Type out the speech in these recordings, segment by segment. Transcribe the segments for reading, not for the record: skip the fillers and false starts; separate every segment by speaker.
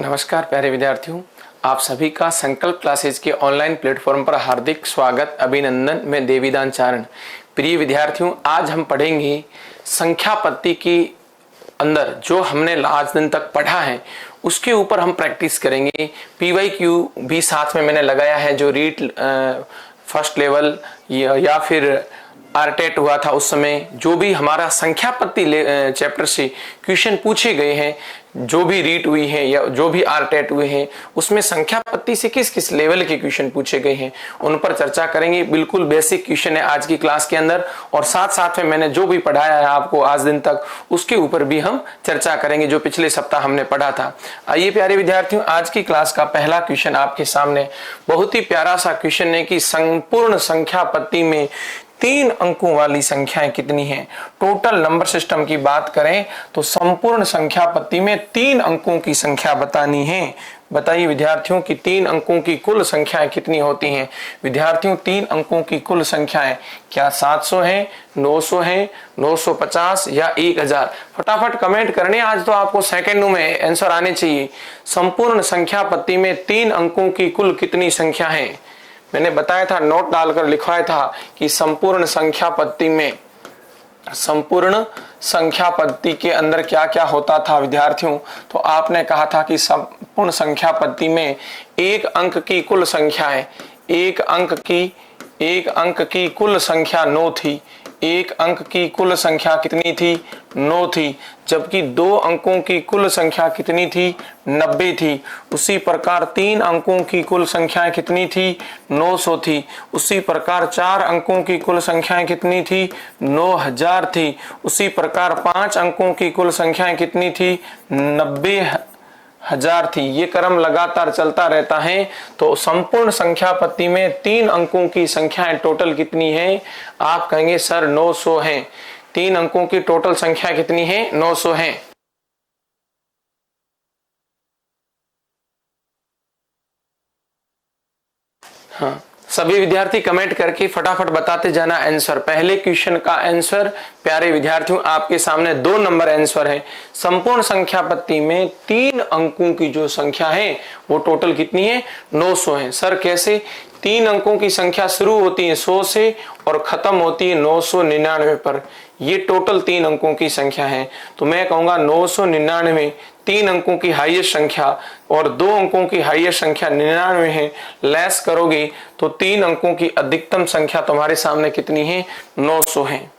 Speaker 1: नमस्कार प्यारे विद्यार्थियों, आप सभी का संकल्प क्लासेज के ऑनलाइन प्लेटफॉर्म पर हार्दिक स्वागत, अभिनंदन। मैं देवीदान चारण। प्रिय विद्यार्थियों, आज हम पढ़ेंगे संख्या पत्ती के अंदर जो हमने आज दिन तक पढ़ा है उसके ऊपर हम प्रैक्टिस करेंगे। PYQ भी साथ में मैंने लगाया है, जो रीट फर्स्ट लेवल या फिर आरटेट हुआ था उस समय जो भी हमारा संख्या पत्ती चैप्टर से क्वेश्चन पूछे गए हैं, जो भी रीट हुई है या जो भी आरटेट हुए हैं, उसमें संख्या पत्ती से किस किस लेवल के क्वेश्चन पूछे गए हैं उन पर चर्चा करेंगे। बिल्कुल बेसिक क्वेश्चन है आज की क्लास के अंदर, और साथ साथ में मैंने जो भी पढ़ाया है आपको आज दिन तक उसके ऊपर भी हम चर्चा करेंगे जो पिछले सप्ताह हमने पढ़ा था। आइए प्यारे विद्यार्थियों, आज की क्लास का पहला क्वेश्चन आपके सामने बहुत ही प्यारा सा क्वेश्चन है कि संपूर्ण संख्या पत्ती में 3 अंकों वाली संख्याएं कितनी हैं। टोटल नंबर सिस्टम की बात करें तो संपूर्ण संख्या पत्ती में 3 अंकों की संख्या बतानी है। बताइए विद्यार्थियों की 3 अंकों की कुल संख्याएं कितनी होती हैं। विद्यार्थियों, 3 अंकों की कुल संख्याएं क्या 700 है, 900 है, 950 या 1000? फटाफट कमेंट करने, आज तो आपको सेकंडों में आंसर आने चाहिए। संपूर्ण संख्या पत्ती में 3 अंकों की कुल कितनी संख्या है? मैंने बताया था, नोट डालकर लिखवाया था कि संपूर्ण संख्या पत्ती में, संपूर्ण संख्या पत्ती के अंदर क्या क्या होता था विद्यार्थियों। तो आपने कहा था कि संपूर्ण संख्या पत्ती में 1 अंक की कुल संख्या है, एक अंक की कुल संख्या 9 थी। 1 अंक की कुल संख्या कितनी थी? 9 थी। जबकि 2 अंकों की कुल संख्या कितनी थी? 90 थी। उसी प्रकार 3 अंकों की कुल संख्या कितनी थी? 900 थी। उसी प्रकार 4 अंकों की कुल संख्या कितनी थी? 9000 थी। उसी प्रकार 5 अंकों की कुल संख्या कितनी थी? 90,000 थी। ये क्रम लगातार चलता रहता है। तो संपूर्ण संख्या पत्ती में 3 अंकों की संख्याएं टोटल कितनी है? आप कहेंगे सर 900 है। 3 अंकों की टोटल संख्या कितनी है? 900 है। हाँ, सभी विद्यार्थी कमेंट करके फटाफट बताते जाना आंसर। पहले क्वेश्चन का आंसर प्यारे विद्यार्थियों आपके सामने 2 नंबर आंसर है। संपूर्ण संख्या पत्ती में 3 अंकों की जो संख्या है वो टोटल कितनी है? 900 है। सर कैसे? 3 अंकों की संख्या शुरू होती है 100 से और खत्म होती है 999 पर। ये टोटल 3 अंकों की संख्या है। तो मैं कहूंगा 999 3 अंकों की हाईएस्ट संख्या और 2 अंकों की हाईएस्ट संख्या 99 है। लेस करोगे तो 3 अंकों की अधिकतम संख्या तुम्हारे सामने कितनी है? 900 है।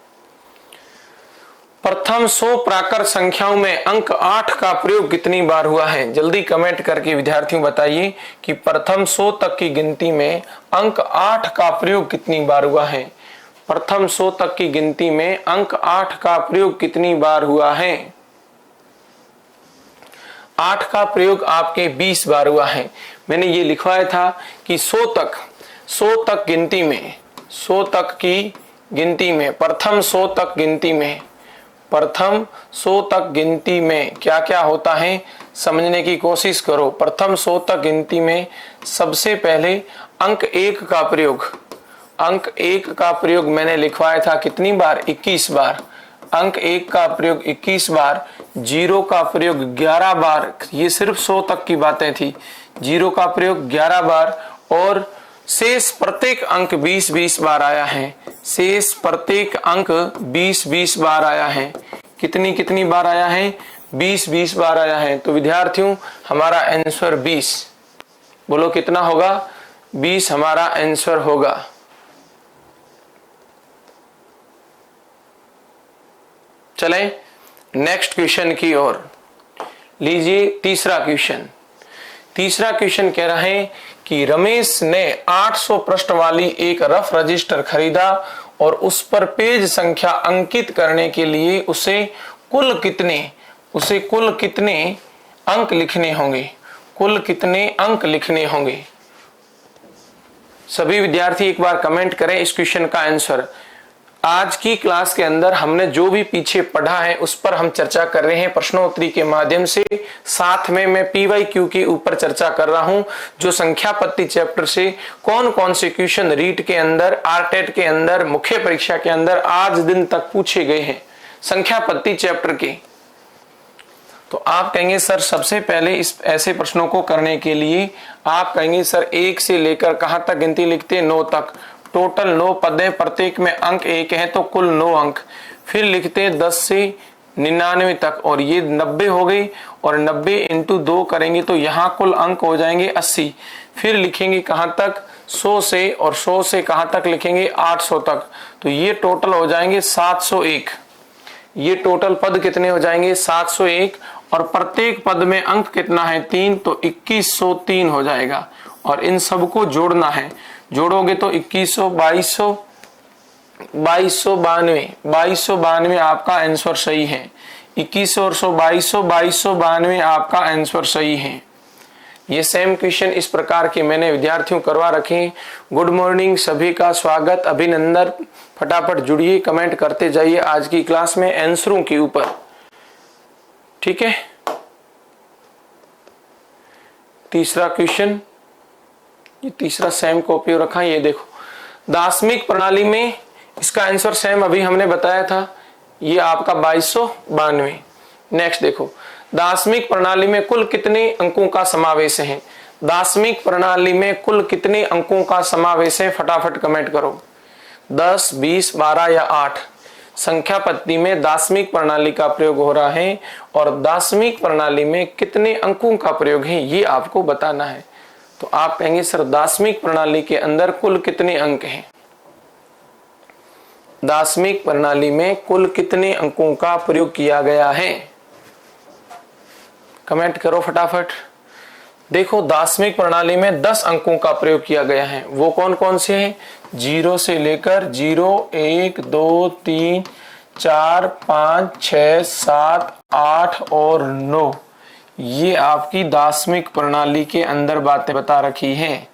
Speaker 1: प्रथम 100 प्राकृत संख्याओं में अंक 8 का प्रयोग कितनी बार हुआ है? जल्दी कमेंट करके विद्यार्थियों बताइए कि प्रथम 100 तक की गिनती में अंक 8 का प्रयोग कितनी बार हुआ है। प्रथम 100 तक की गिनती में अंक 8 का प्रयोग कितनी बार हुआ है? 8 का प्रयोग आपके 20 बार हुआ है। मैंने ये लिखवाया था कि 100 तक गिनती में, 100 तक की गिनती में, प्रथम 100 तक गिनती में, प्रथम 100 तक गिनती में क्या क्या होता है समझने की कोशिश करो। प्रथम 100 तक गिनती में सबसे पहले अंक 1 का प्रयोग, अंक 1 का प्रयोग मैंने लिखवाया था कितनी बार? 21 बार। अंक 1 का प्रयोग 21 बार, 0 का प्रयोग 11 बार। ये सिर्फ 100 तक की बातें थी। 0 का प्रयोग 11 बार और शेष प्रत्येक अंक 20-20 बार आया है। शेष प्रत्येक अंक 20-20 बार आया है। कितनी बार आया है? 20-20 बार आया है। तो विद्यार्थियों हमारा आंसर 20, बोलो कितना होगा? 20 हमारा आंसर होगा। चलें नेक्स्ट क्वेश्चन की ओर। लीजिए तीसरा क्वेश्चन। तीसरा क्वेश्चन कह रहा है कि रमेश ने 800 पृष्ठ वाली एक रफ रजिस्टर खरीदा और उस पर पेज संख्या अंकित करने के लिए उसे कुल कितने अंक लिखने होंगे? कुल कितने अंक लिखने होंगे? सभी विद्यार्थी एक बार कमेंट करें इस क्वेश्चन का आंसर। आज की क्लास के अंदर हमने जो भी पीछे पढ़ा है उस पर हम चर्चा कर रहे हैं प्रश्नोत्तरी के माध्यम से। साथ में मैं PYQ के ऊपर चर्चा कर रहा हूं, जो संख्या पत्ती चैप्टर से कौन कौन से क्वेश्चन रीट के अंदर, आरटेट के अंदर, मुख्य परीक्षा के अंदर आज दिन तक पूछे गए हैं संख्या पत्ती चैप्टर के। तो आप कहेंगे सर सबसे पहले इस ऐसे प्रश्नों को करने के लिए आप कहेंगे सर 1 से लेकर कहाँ तक गिनती लिखते हैं, 9 तक। टोटल 9 पद है, प्रत्येक में अंक 1 है तो कुल 9 अंक। फिर लिखते हैं 10 से 99 तक और ये 90 हो गई और 90 इंटू 2 करेंगे तो यहाँ कुल अंक हो जाएंगे 80। फिर लिखेंगे कहाँ तक, 100 से, और 100 से कहाँ तक लिखेंगे, 800 तक। तो ये टोटल हो जाएंगे 701। ये टोटल पद कितने हो जाएंगे, 701। और प्रत्येक पद में अंक कितना है, 3, तो 2103 हो जाएगा। और इन सबको जोड़ना है, जोड़ोगे तो 2100, 2200, 2292, 2292 आपका आंसर सही है। 2100 और 2200, 2292 आपका आंसर सही है। ये सेम क्वेश्चन इस प्रकार के मैंने विद्यार्थियों करवा रखे। गुड मॉर्निंग, सभी का स्वागत, अभिनंदन। फटाफट जुड़िए, कमेंट करते जाइए आज की क्लास में आंसरों के ऊपर, ठीक है। तीसरा क्वेश्चन, ये तीसरा सेम कॉपी रखा, ये देखो दार्शनिक प्रणाली में इसका आंसर सेम अभी हमने बताया था, ये आपका 2292। नेक्स्ट देखो, दार्शनिक प्रणाली में कुल कितने अंकों का समावेश है। दार्शनिक प्रणाली में कुल कितने अंकों का समावेश है, फटाफट कमेंट करो। 10, 20, 12 या 8। संख्या पद्धति में दार्शनिक प्रणाली का प्रयोग हो रहा है और दार्शनिक प्रणाली में कितने अंकों का प्रयोग है ये आपको बताना है। तो आप कहेंगे सर दार्शनिक प्रणाली के अंदर कुल कितने अंक हैं। दार्शनिक प्रणाली में कुल कितने अंकों का प्रयोग किया गया है, कमेंट करो फटाफट। देखो दार्शनिक प्रणाली में 10 अंकों का प्रयोग किया गया है। वो कौन कौन से हैं, 0 से लेकर 0, 1, 2, 3, 4, 5, 6, 7, 8 और 9। ये आपकी दार्शनिक प्रणाली के अंदर बातें बता रखी हैं।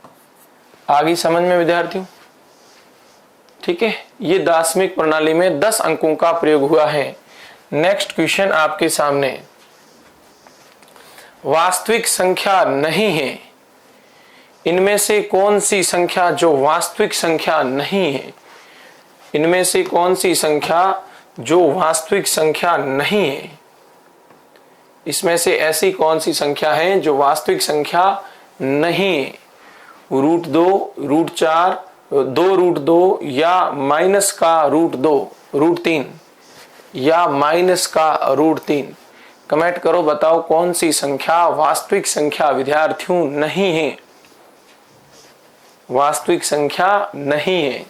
Speaker 1: आगे समझ में विद्यार्थियों, ठीक है। ये दार्शनिक प्रणाली में 10 अंकों का प्रयोग हुआ है। नेक्स्ट क्वेश्चन आपके सामने, वास्तविक संख्या नहीं है, इनमें से कौन सी संख्या जो वास्तविक संख्या नहीं है। इनमें से कौन सी संख्या जो वास्तविक संख्या नहीं है। इसमें से ऐसी कौन सी संख्या है जो वास्तविक संख्या नहीं है। √2, √4, 2√2 या माइनस का √2, √3 या माइनस का √3। कमेंट करो, बताओ कौन सी संख्या वास्तविक संख्या विद्यार्थियों नहीं है, वास्तविक संख्या नहीं है।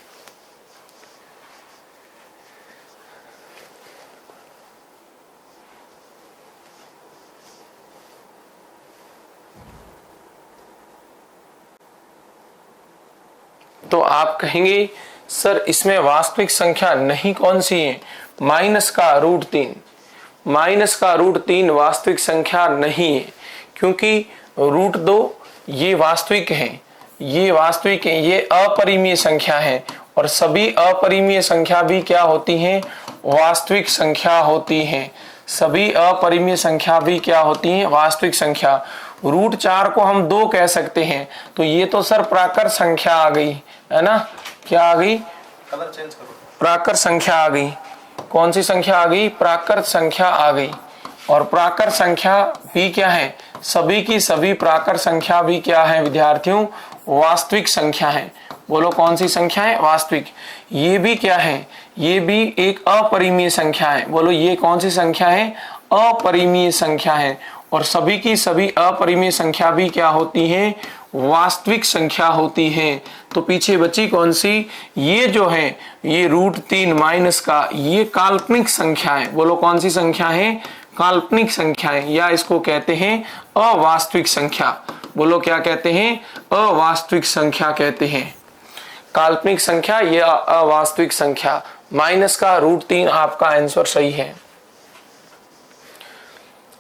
Speaker 1: तो आप कहेंगे सर इसमें वास्तविक संख्या नहीं कौन सी है, माइनस का √3। माइनस का √3 वास्तविक संख्या नहीं है, क्योंकि √2 ये वास्तविक है, ये वास्तविक है, ये अपरिमेय संख्या है और सभी अपरिमेय संख्या भी क्या होती हैं, वास्तविक संख्या होती हैं। सभी अपरिमेय संख्या भी क्या होती हैं, वास्तविक संख्या। √4 को हम 2 कह सकते हैं, तो ये तो सर प्राकृत संख्या आ गई है ना। क्या आ गई,
Speaker 2: कलर चेंज करो,
Speaker 1: प्राकृत संख्या आ गई। कौन सी संख्या आ गई, प्राकृत संख्या आ गई। और प्राकृत संख्या भी क्या है, सभी की सभी प्राकृत संख्या भी क्या है विद्यार्थियों, वास्तविक संख्या है। बोलो कौन सी संख्या है, वास्तविक। ये भी क्या है, ये भी एक अपरिमेय संख्या है। बोलो ये कौन सी संख्या है, अपरिमेय संख्या है। और सभी की सभी अपरिमेय संख्या भी क्या होती है, वास्तविक संख्या होती है। तो पीछे बची कौन सी, ये जो है ये √3 माइनस का, ये काल्पनिक संख्या है। बोलो कौन सी संख्या है, काल्पनिक संख्या है, या इसको कहते हैं अवास्तविक संख्या। बोलो क्या कहते हैं, अवास्तविक संख्या कहते हैं। काल्पनिक संख्या या अवास्तविक संख्या। माइनस का √3 आपका आंसर सही है।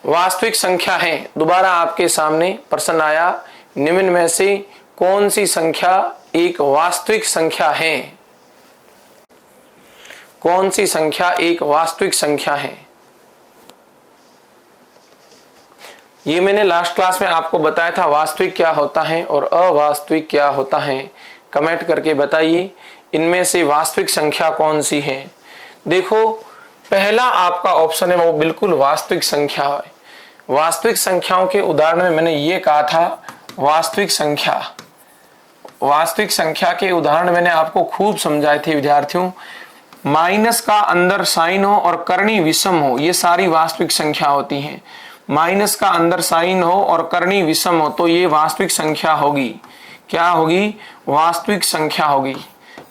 Speaker 1: वास्तविक संख्या है, दोबारा आपके सामने प्रश्न आया, निम्न में से कौन सी संख्या एक वास्तविक संख्या है। कौन सी संख्या एक वास्तविक संख्या है। ये मैंने लास्ट क्लास में आपको बताया था वास्तविक क्या होता है और अवास्तविक क्या होता है। कमेंट करके बताइए इनमें से वास्तविक संख्या कौन सी है। देखो पहला आपका ऑप्शन है वो बिल्कुल वास्तविक संख्या है। वास्तविक संख्याओं के उदाहरण में मैंने ये कहा था, वास्तविक संख्या के उदाहरण मैंने आपको खूब समझाए थे विद्यार्थियों। माइनस का अंदर साइन हो और करनी विषम हो, ये सारी वास्तविक संख्या होती हैं। माइनस का अंदर साइन हो और करनी विषम हो तो ये वास्तविक संख्या होगी। क्या होगी? वास्तविक संख्या होगी।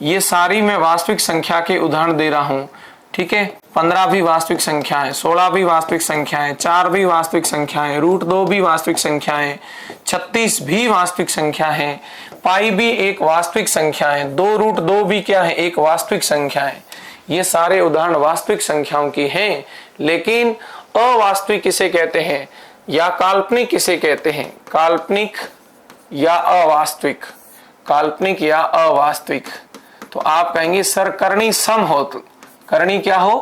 Speaker 1: ये सारी मैं वास्तविक संख्या के उदाहरण दे रहा हूं, ठीक है। 15 भी वास्तविक संख्या है, 16 भी वास्तविक संख्या है, 4 भी वास्तविक संख्या है, √2 भी वास्तविक संख्या है, 36 भी वास्तविक संख्या है, पाई भी एक वास्तविक संख्या है, 2√2 भी क्या है? एक वास्तविक संख्या है। ये सारे उदाहरण वास्तविक संख्याओं की हैं। लेकिन अवास्तविक किसे कहते हैं या काल्पनिक किसे कहते हैं? काल्पनिक या अवास्तविक, काल्पनिक या अवास्तविक। तो आप कहेंगे सर करनी सम हो, तो करनी क्या हो?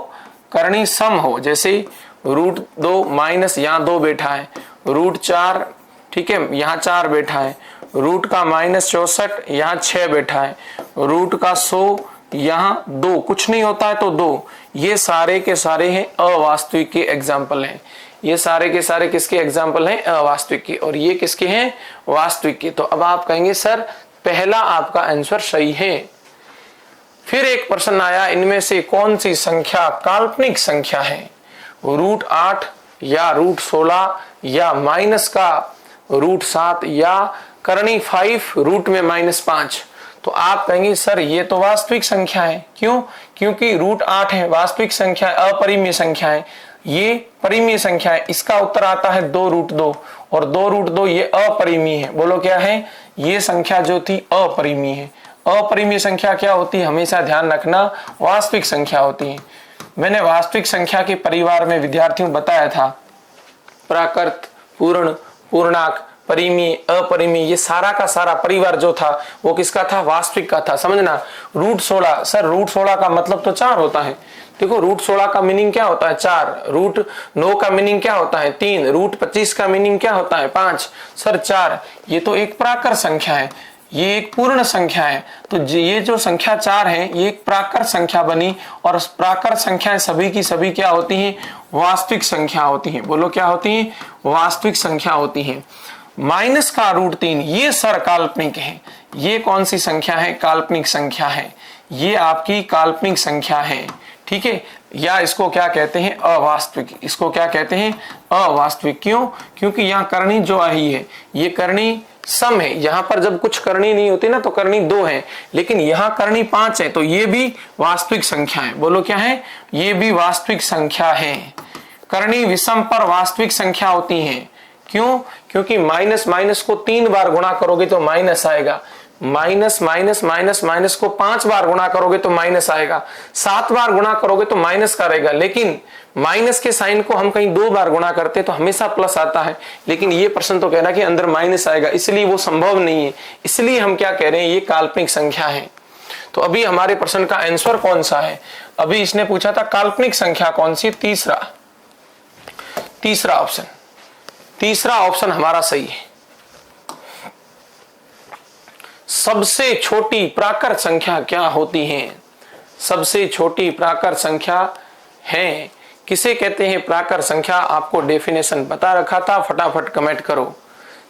Speaker 1: करनी सम हो। जैसे √2 माइनस यहाँ 2 बैठा है, √4, ठीक है, यहाँ 4 बैठा है, रूट का -64 यहाँ 6 बैठा है, रूट का 100 यहाँ 2, कुछ नहीं होता है तो 2। ये सारे के सारे हैं अवास्तविक के एग्जाम्पल हैं। ये सारे के सारे किसके एग्जाम्पल हैं? अवास्तविक के। और ये किसके हैं? वास्तविक के। तो अब आप कहेंगे सर पहला आपका आंसर सही है। फिर एक प्रश्न आया, इनमें से कौन सी संख्या काल्पनिक संख्या है? √8 या √16 या माइनस का √7 या करनी 5 रूट में -5। तो आप कहेंगे सर ये तो वास्तविक संख्या है। क्यों? क्योंकि √8 है, वास्तविक संख्या है, अपरिमेय संख्या है। ये परिमेय संख्या है। इसका उत्तर आता है 2√2 और 2√2 ये अपरिमेय है। बोलो क्या है? ये संख्या जो थी अपरिमेय है। अपरिमेय संख्या क्या होती है? हमेशा ध्यान रखना, वास्तविक संख्या होती है। मैंने वास्तविक संख्या के परिवार में विद्यार्थियों बताया था, प्राकृत, पूर्ण, पूर्णांक, परिमेय, अपरिमेय, ये सारा का सारा परिवार जो था वो किसका था? वास्तविक का था। समझना। √16, सर √16 का मतलब तो 4 होता है। देखो √16 का मीनिंग क्या होता है? 4। √9 का मीनिंग क्या होता है? 3। √25 का मीनिंग क्या होता है? 5। सर 4, ये तो एक प्राकृत संख्या है, ये एक पूर्ण संख्या है। तो ये जो संख्या 4 है ये एक प्राकृत संख्या बनी। और प्राकृत संख्याएं सभी की सभी क्या होती हैं? वास्तविक संख्या होती हैं। बोलो क्या होती हैं? वास्तविक संख्या होती हैं। माइनस का √3 ये सर काल्पनिक है। ये कौन सी संख्या है? काल्पनिक संख्या है। ये आपकी काल्पनिक संख्या है, ठीक है। या इसको क्या कहते हैं? अवास्तविक। इसको क्या कहते हैं? अवास्तविक। क्यों? क्योंकि यहाँ करनी जो आई है ये करनी सम है। यहाँ पर जब कुछ करनी नहीं होती ना तो करनी 2 है, लेकिन यहाँ करनी 5 है, तो ये भी वास्तविक संख्या है। बोलो क्या है? ये भी वास्तविक संख्या है। करनी विषम पर वास्तविक संख्या होती है। क्यों? क्योंकि माइनस माइनस को 3 बार गुणा करोगे तो माइनस आएगा, माइनस माइनस माइनस माइनस को 5 बार गुणा करोगे तो माइनस आएगा, 7 बार गुणा करोगे तो माइनस का रहेगा। लेकिन माइनस के साइन को हम कहीं 2 बार गुणा करते तो हमेशा प्लस आता है। लेकिन ये प्रश्न तो कह रहा है कि अंदर माइनस आएगा, इसलिए वो संभव नहीं है। इसलिए हम क्या कह रहे हैं? ये काल्पनिक संख्या है। तो अभी हमारे प्रश्न का आंसर कौन सा है? अभी इसने पूछा था काल्पनिक संख्या कौन सी? तीसरा ऑप्शन हमारा सही है। सबसे छोटी प्राकृत संख्या क्या होती है? सबसे छोटी प्राकृत संख्या है, किसे कहते हैं प्राकृत संख्या? आपको डेफिनेशन बता रखा था, फटाफट कमेंट करो।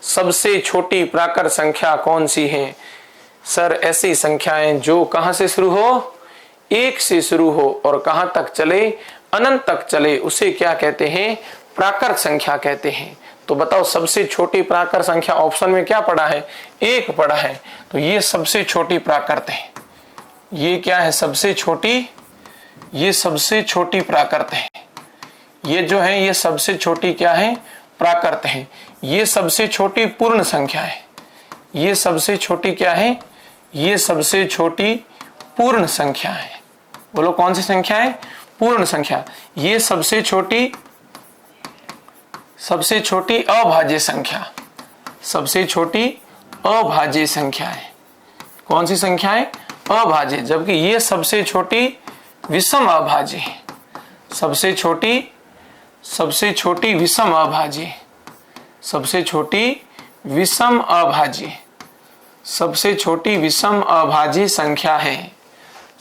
Speaker 1: सबसे छोटी प्राकृत संख्या कौन सी है? सर ऐसी संख्याएं जो कहां से शुरू हो? 1 से शुरू हो और कहां तक चले? अनंत तक चले, उसे क्या कहते हैं? प्राकृत संख्या कहते हैं। तो बताओ सबसे छोटी प्राकृत संख्या ऑप्शन में क्या पड़ा है? 1 पड़ा है। तो ये सबसे छोटी प्राकृत है। ये क्या है? सबसे छोटी, ये सबसे छोटी प्राकृत है। ये जो है ये सबसे छोटी क्या है? प्राकृत है। ये सबसे छोटी पूर्ण संख्या है। ये सबसे छोटी क्या है? ये सबसे छोटी पूर्ण संख्या है। बोलो कौन सी संख्या है? पूर्ण संख्या। ये सबसे छोटी अभाज्य संख्या, सबसे छोटी अभाज्य संख्या है। कौन सी संख्या है? अभाज्य। जबकि ये सबसे छोटी विषम अभाज्य है। सबसे छोटी विषम अभाज्य, सबसे छोटी विषम अभाज्य, सबसे छोटी विषम अभाज्य संख्या है।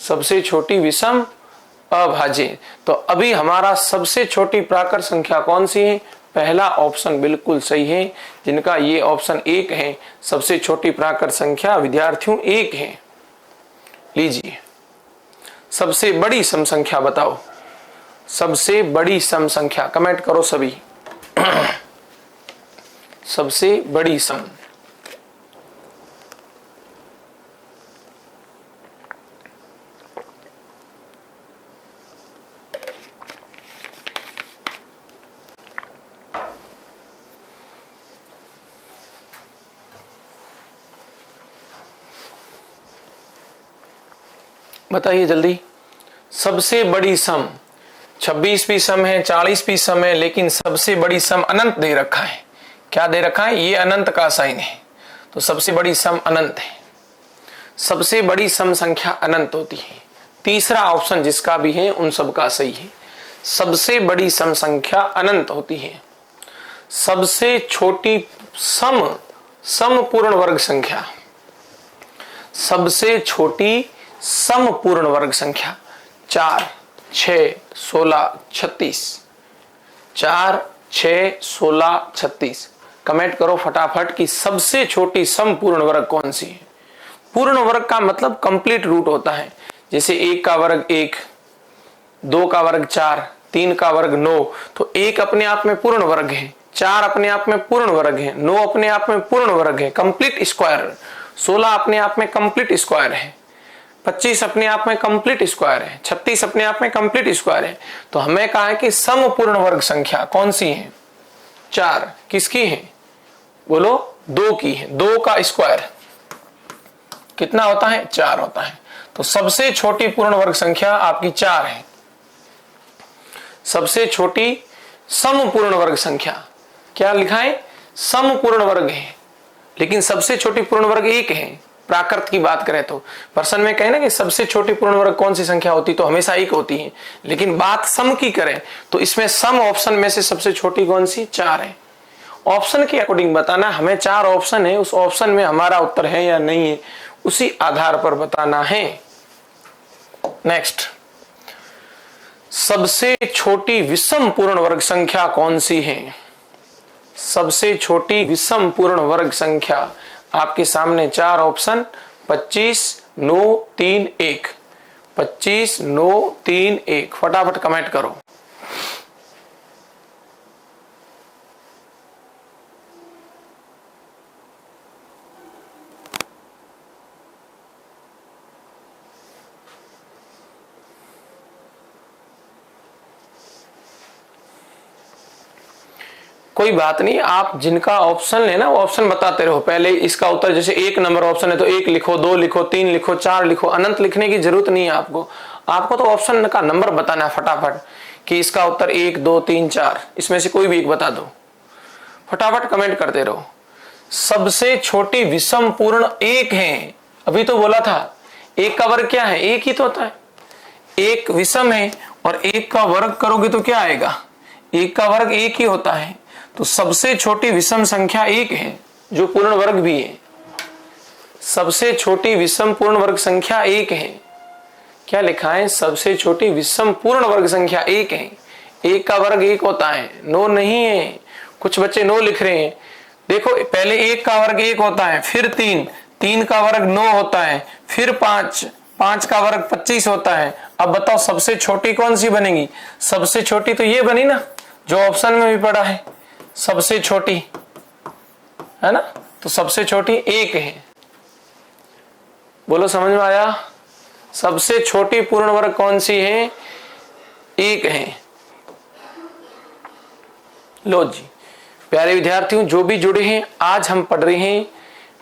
Speaker 1: सबसे छोटी विषम अभाज्य। तो अभी हमारा सबसे छोटी प्राकृत संख्या कौन सी है? पहला ऑप्शन बिल्कुल सही है, जिनका ये ऑप्शन 1 है। सबसे छोटी प्राकृत संख्या विद्यार्थियों 1 है। लीजिए, सबसे बड़ी सम संख्या बताओ। सबसे बड़ी सम संख्या कमेंट करो सभी। सबसे बड़ी सम, बताइए जल्दी। सबसे बड़ी सम 26 भी सम है, 40 भी सम है, लेकिन सबसे बड़ी सम अनंत दे रखा है। क्या दे रखा है? ये अनंत का साइन है, तो सबसे बड़ी सम अनंत है। सबसे बड़ी सम संख्या अनंत होती है। तीसरा ऑप्शन जिसका भी है उन सब का सही है। सबसे बड़ी सम संख्या अनंत होती है। सबसे छोटी सम पूर्ण वर्ग संख्या, सबसे छोटी सम पूर्ण वर्ग संख्या 4, 6, 16, 36। 4, 6, 16, 36। कमेंट करो फटाफट कि सबसे छोटी सम पूर्ण वर्ग कौन सी है। पूर्ण वर्ग का मतलब कंप्लीट रूट होता है। जैसे 1 का वर्ग 1, 2 का वर्ग 4, 3 का वर्ग 9, तो 1 अपने आप में पूर्ण वर्ग है, 4 अपने आप में पूर्ण वर्ग है, 9 अपने आप में पूर्ण वर्ग है, कंप्लीट स्क्वायर। 16 अपने आप में कंप्लीट स्क्वायर है, 25 अपने आप में कंप्लीट स्क्वायर है, 36 अपने आप में कंप्लीट स्क्वायर है। तो हमें कहा है कि सम पूर्ण वर्ग संख्या कौन सी है? 4। किसकी है? बोलो। 2 की है। 2 का स्क्वायर कितना होता है? 4 होता है। तो सबसे छोटी पूर्ण वर्ग संख्या आपकी 4 है। सबसे छोटी सम पूर्ण वर्ग संख्या क्या लिखा है? सम पूर्ण वर्ग है, लेकिन सबसे छोटी पूर्ण वर्ग 1 है। प्राकृत की बात करें तो प्रश्न में कहे ना कि सबसे छोटी पूर्ण वर्ग कौन सी संख्या होती, तो हमेशा 1 होती है, लेकिन बात सम की करें तो इसमें सम ऑप्शन में से सबसे छोटी कौन सी? 4 है। ऑप्शन के अकॉर्डिंग बताना, हमें 4 ऑप्शन है, उस ऑप्शन में हमारा उत्तर है या नहीं है, उसी आधार पर बताना है। नेक्स्ट, सबसे छोटी विषम पूर्ण वर्ग संख्या कौन सी है? सबसे छोटी विषम पूर्ण वर्ग संख्या आपके सामने 4 ऑप्शन 25, 9, 3, 1। 25, 9, 3, 1। फटाफट कमेंट करो। कोई बात नहीं, आप जिनका ऑप्शन लेना वो ऑप्शन बताते रहो। पहले इसका उत्तर, जैसे 1 नंबर ऑप्शन है तो 1 लिखो, 2 लिखो, 3 लिखो, 4 लिखो। अनंत लिखने की जरूरत नहीं है आपको। आपको तो ऑप्शन का नंबर बताना है फटाफट कि इसका उत्तर 1, 2, 3, 4, इसमें से कोई भी एक बता दो। फटाफट कमेंट करते रहो। सबसे छोटी विषम पूर्ण 1 है। अभी तो बोला था 1 का वर्ग क्या है? 1 ही तो होता है। 1 विषम है और 1 का वर्ग करोगे तो क्या आएगा? 1 का वर्ग 1 ही होता है। तो सबसे छोटी विषम संख्या 1 है, जो पूर्ण वर्ग भी है। सबसे छोटी विषम पूर्ण वर्ग संख्या 1 है। क्या लिखा है? सबसे छोटी विषम पूर्ण वर्ग संख्या 1 है। 1 का वर्ग 1 होता है, 9 नहीं है। कुछ बच्चे 9 लिख रहे हैं। देखो, पहले 1 का वर्ग 1 होता है, फिर 3, 3 का वर्ग 9 होता है, फिर 5, 5 का वर्ग 25 होता है। अब बताओ सबसे छोटी कौन सी बनेगी? सबसे छोटी तो ये बनी ना, जो ऑप्शन में भी पड़ा है, सबसे छोटी, है ना? तो सबसे छोटी 1 है। बोलो, समझ में आया? सबसे छोटी पूर्ण वर्ग कौन सी है? 1 है। लो जी प्यारे विद्यार्थियों, जो भी जुड़े हैं, आज हम पढ़ रहे हैं,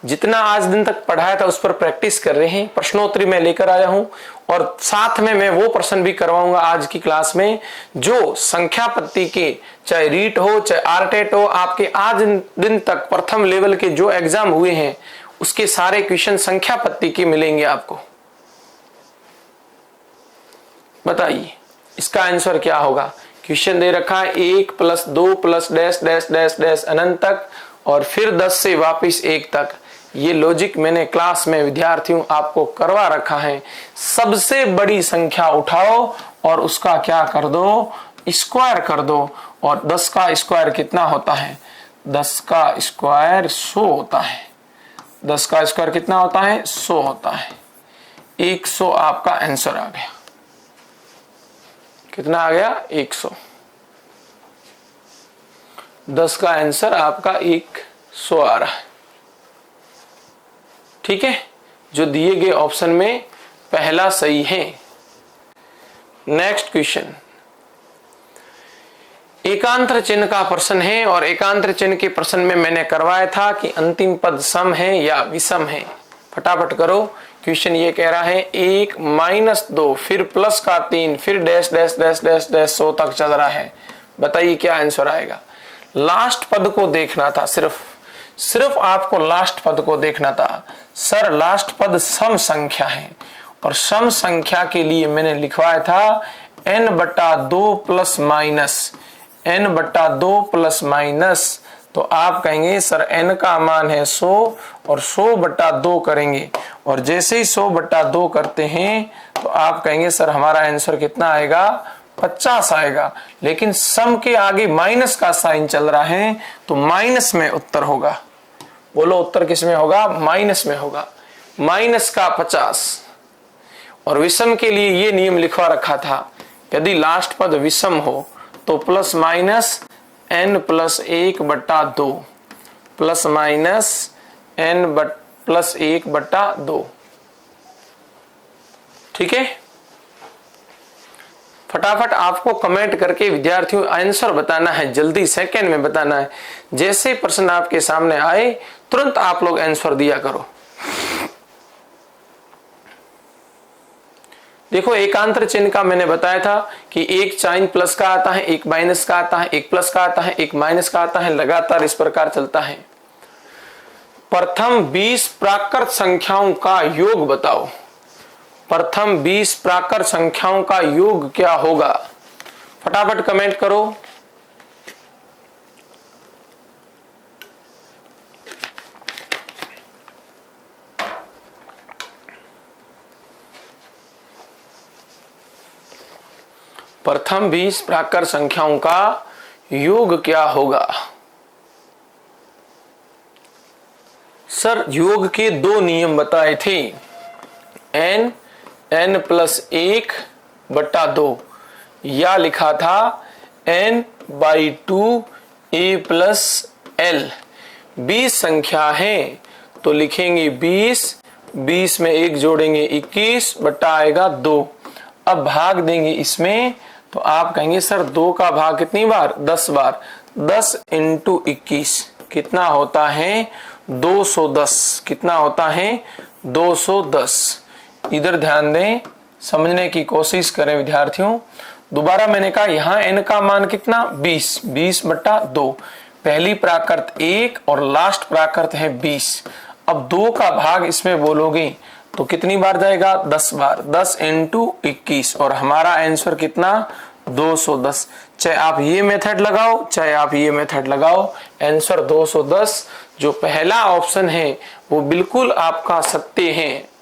Speaker 1: जितना आज दिन तक पढ़ाया था उस पर प्रैक्टिस कर रहे हैं। प्रश्नोत्तरी मैं लेकर आया हूं और साथ में मैं वो प्रश्न भी करवाऊंगा आज की क्लास में जो संख्या पत्ती के, चाहे रीट हो चाहे आरटेट हो, आपके आज दिन तक प्रथम लेवल के जो एग्जाम हुए हैं उसके सारे क्वेश्चन संख्या पत्ती के मिलेंगे आपको। बताइए इसका आंसर क्या होगा? क्वेश्चन दे रखा है 1 + 2 + डैश डैश डैश डैश अनंत तक और फिर 10 से वापिस 1 तक। ये लॉजिक मैंने क्लास में विद्यार्थियों आपको करवा रखा है। सबसे बड़ी संख्या उठाओ और उसका क्या कर दो? स्क्वायर कर दो और 10 का स्क्वायर कितना होता है? 10 का स्क्वायर 100 होता है। 10 का स्क्वायर कितना होता है? 100 होता है। 100 आपका आंसर आ गया। कितना आ गया? 100। 10 का आंसर आपका 100 आ रहा है। ठीक है, जो दिए गए ऑप्शन में पहला सही है। नेक्स्ट क्वेश्चन, एकांतर चिन्ह का प्रश्न है और एकांतर चिन्ह के प्रश्न में मैंने करवाया था कि अंतिम पद सम है या विषम है। फटाफट करो। क्वेश्चन ये कह रहा है 1 -2 फिर प्लस का 3 फिर dash dash dash dash dash 100 तक चल रहा है। बताइए क्या आंसर आएगा? लास्ट पद को देखना था, सिर्फ आपको लास्ट पद को देखना था। सर लास्ट पद सम संख्या है और सम संख्या के लिए मैंने लिखवाया था n/2 plus minus n/2 plus minus. तो आप कहेंगे सर n का मान है 100 और 100/2 करेंगे और जैसे ही 100/2 करते हैं तो आप कहेंगे सर हमारा आंसर कितना आएगा? 50 आएगा। लेकिन सम के आगे माइनस का साइन चल रहा है तो माइनस में उत्तर होगा। बोलो उत्तर किस में होगा? माइनस में होगा। माइनस का 50। और विषम के लिए ये नियम लिखवा रखा था, यदि लास्ट पद विषम हो तो plus minus n+1/2 plus minus n+1/2। ठीक है, फटाफट आपको कमेंट करके विद्यार्थियों आंसर बताना है, जल्दी सेकंड में बताना है। जैसे प्रश्न आपके सामने आए तुरंत आप लोग आंसर दिया करो। देखो एकांतर चिन्ह का मैंने बताया था कि एक साइन प्लस का आता है, एक माइनस का आता है, एक प्लस का आता है, एक माइनस का आता है, लगातार इस प्रकार चलता है। प्रथम 20 प्राकृत संख्याओं का योग बताओ। प्रथम 20 प्राकृत संख्याओं का योग क्या होगा? फटाफट कमेंट करो। प्रथम 20 प्राकृत संख्याओं का योग क्या होगा? सर योग के 2 नियम बताए थे, n+1/2 या लिखा था n/2 a+l। 20 संख्या है तो लिखेंगे 20, 20 में 1 जोड़ेंगे 21 बटा आएगा 2। अब भाग देंगे इसमें तो आप कहेंगे सर 2 का भाग कितनी बार? 10 बार। 10 × 21 कितना होता है? 210। कितना होता है? 210। इधर ध्यान दें, समझने की कोशिश करें विद्यार्थियों। दोबारा मैंने कहा यहाँ n का मान कितना? 20, 20/2। पहली प्राकृत 1 और लास्ट प्राकृत है 20। अब 2 का भाग इसमें बोलोगे तो कितनी बार जाएगा? 10 बार। 10 × 21 और हमारा आंसर कितना? 210। चाहे आप ये मेथड लगाओ चाहे आप ये मेथड लगाओ, आंसर 210 जो पहला ऑप्शन है वो बिल्कुल आपका सत्य है।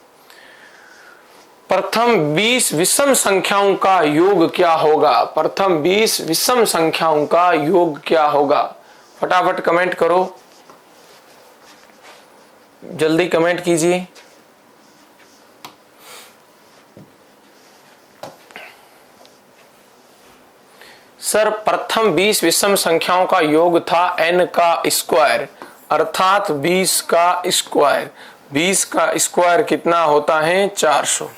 Speaker 1: प्रथम 20 विषम संख्याओं का योग क्या होगा? प्रथम 20 विषम संख्याओं का योग क्या होगा? फटाफट कमेंट करो, जल्दी कमेंट कीजिए। सर प्रथम 20 विषम संख्याओं का योग था n का स्क्वायर, अर्थात 20 का स्क्वायर। 20 का स्क्वायर कितना होता है? 400।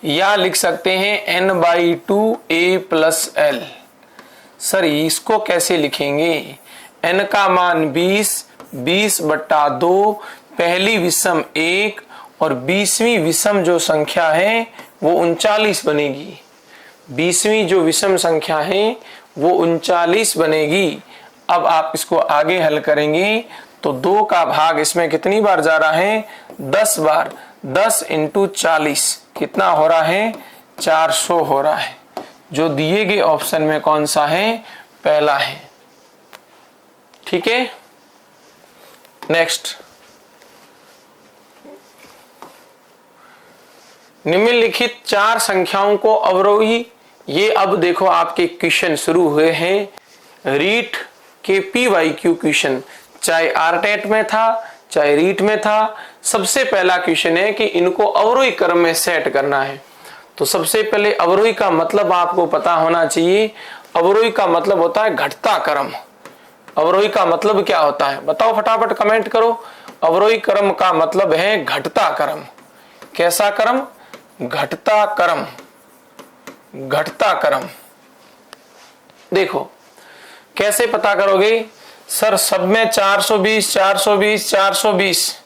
Speaker 1: या लिख सकते हैं n/2 a+l। सर इसको कैसे लिखेंगे? n का मान 20, 20/2, पहली विषम 1 और 20वीं विषम जो संख्या है वो 39 बनेगी। 20वीं जो विषम संख्या है वो 39 बनेगी। अब आप इसको आगे हल करेंगे तो 2 का भाग इसमें कितनी बार जा रहा है? 10 बार। 10 × 40 कितना हो रहा है? 400 हो रहा है। जो दिए गए ऑप्शन में कौन सा है? पहला है। ठीक है, नेक्स्ट। निम्नलिखित 4 संख्याओं को अवरोही ये अब देखो आपके क्वेश्चन शुरू हुए हैं रीट के PYQ क्वेश्चन, चाहे आरटेट में था चाहे रीट में था। सबसे पहला क्वेश्चन है कि इनको अवरोही क्रम में सेट करना है। तो सबसे पहले अवरोही का मतलब आपको पता होना चाहिए। अवरोही का मतलब होता है घटता क्रम। अवरोही का मतलब क्या होता है बताओ, फटाफट कमेंट करो। अवरोही क्रम का मतलब है घटता क्रम। कैसा क्रम? घटता क्रम। घटता क्रम। देखो कैसे पता करोगे? सर सब में 420 420 420,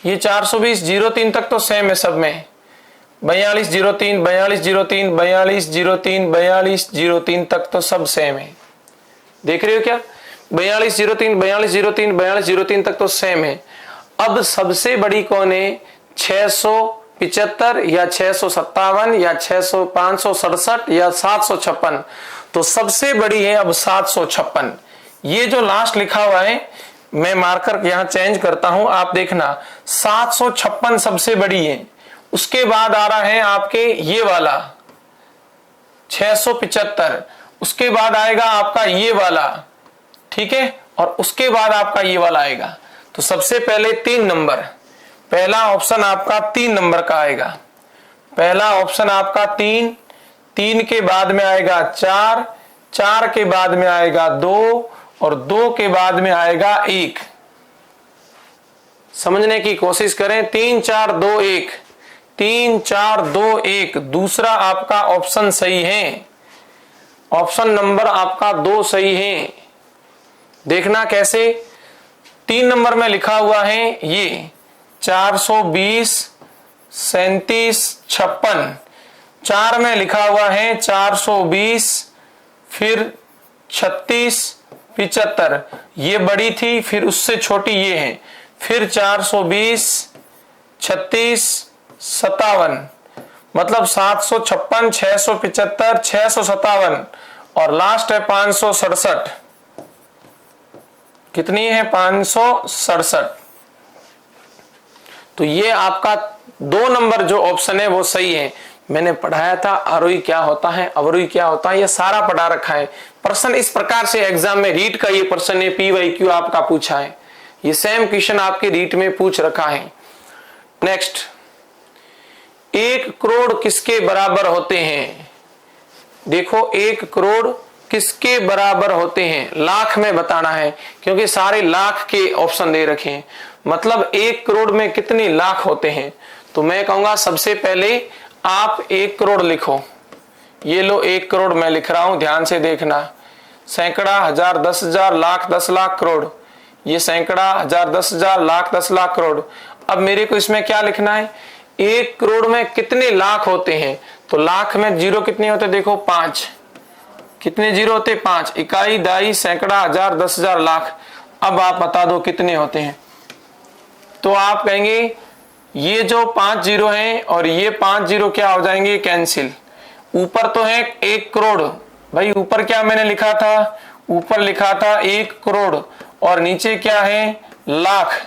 Speaker 1: ये 420 03 तक तो सेम है सब में। 42 03 42 03 42 03 42 03 तक तो सब सेम है। देख रहे हो क्या? 42 03 42 03 42 03 तक तो सेम है। अब सबसे बड़ी कौन है? 675 या 657 या 567 या 756। तो सबसे बड़ी है अब 756। ये जो लास्ट लिखा हुआ है मैं मार्कर यहां चेंज करता हूं, आप देखना 756 सबसे बड़ी है। उसके बाद आ रहा है आपके ये वाला 675, उसके बाद आएगा आपका ये वाला, ठीक है, और उसके बाद आपका ये वाला आएगा। तो सबसे पहले 3 नंबर, पहला ऑप्शन आपका 3 नंबर का आएगा। पहला ऑप्शन आपका 3, 3 के बाद में आएगा 4, 4 के बाद में आएगा 2 और 2 के बाद में आएगा 1। समझने की कोशिश करें। 3 4 2 1, 3 4 2 1 दूसरा आपका ऑप्शन सही है। ऑप्शन नंबर आपका 2 सही है। देखना कैसे? 3 नंबर में लिखा हुआ है ये 420 37 56, 4 में लिखा हुआ है 420 फिर 36 75, ये बड़ी थी, फिर उससे छोटी ये है, फिर 420 36 57, मतलब 756 675 657 और लास्ट है 567। कितनी है? 567। तो ये आपका 2 नंबर जो ऑप्शन है वो सही है। मैंने पढ़ाया था आरोही क्या होता है, अवरोही क्या होता है, ये सारा पढ़ा रखा है। प्रश्न इस प्रकार से एग्जाम में रीट का ये प्रश्न है, PYQ आपका पूछा है, ये सेम क्वेश्चन आपके रीट में पूछ रखा है। नेक्स्ट, 1 करोड़ किसके बराबर होते हैं? देखो 1 करोड़ किसके बराबर होते हैं? लाख में बताना है, क्योंकि सारे लाख के ऑप्शन दे रखे हैं। मतलब 1 करोड़ में कितने लाख होते हैं? तो मैं कहूंगा सबसे पहले आप 1 करोड़ लिखो। ये लो 1 करोड़ मैं लिख रहा हूं, ध्यान से देखना। सैकड़ा, हजार, 10,000, लाख, 10 लाख, करोड़। ये सैकड़ा, हजार, 10,000, लाख, 10 लाख, करोड़। अब मेरे को इसमें क्या लिखना है? 1 करोड़ में कितने लाख होते हैं? तो लाख में जीरो कितने होते? देखो 5। कितने जीरो होते? 5। इकाई, दाई, सैकड़ा, हजार, 10,000, लाख। अब आप बता दो कितने होते हैं। तो आप कहेंगे ये जो 5 जीरो हैं और ये 5 जीरो क्या हो जाएंगे? कैंसिल। ऊपर तो है 1 करोड़, भाई ऊपर क्या मैंने लिखा था? ऊपर लिखा था 1 करोड़ और नीचे क्या है? लाख,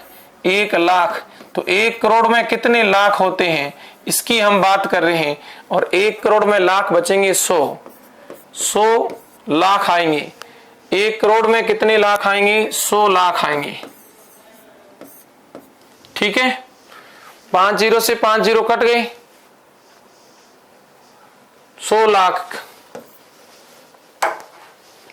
Speaker 1: 1 लाख। तो 1 करोड़ में कितने लाख होते हैं इसकी हम बात कर रहे हैं। और 1 करोड़ में लाख बचेंगे 100 लाख आएंगे। 1 करोड़ में कितने लाख आएंगे? 100 लाख आएंगे। ठीक है, 5 जीरो से 5 जीरो कट गए, 100 लाख।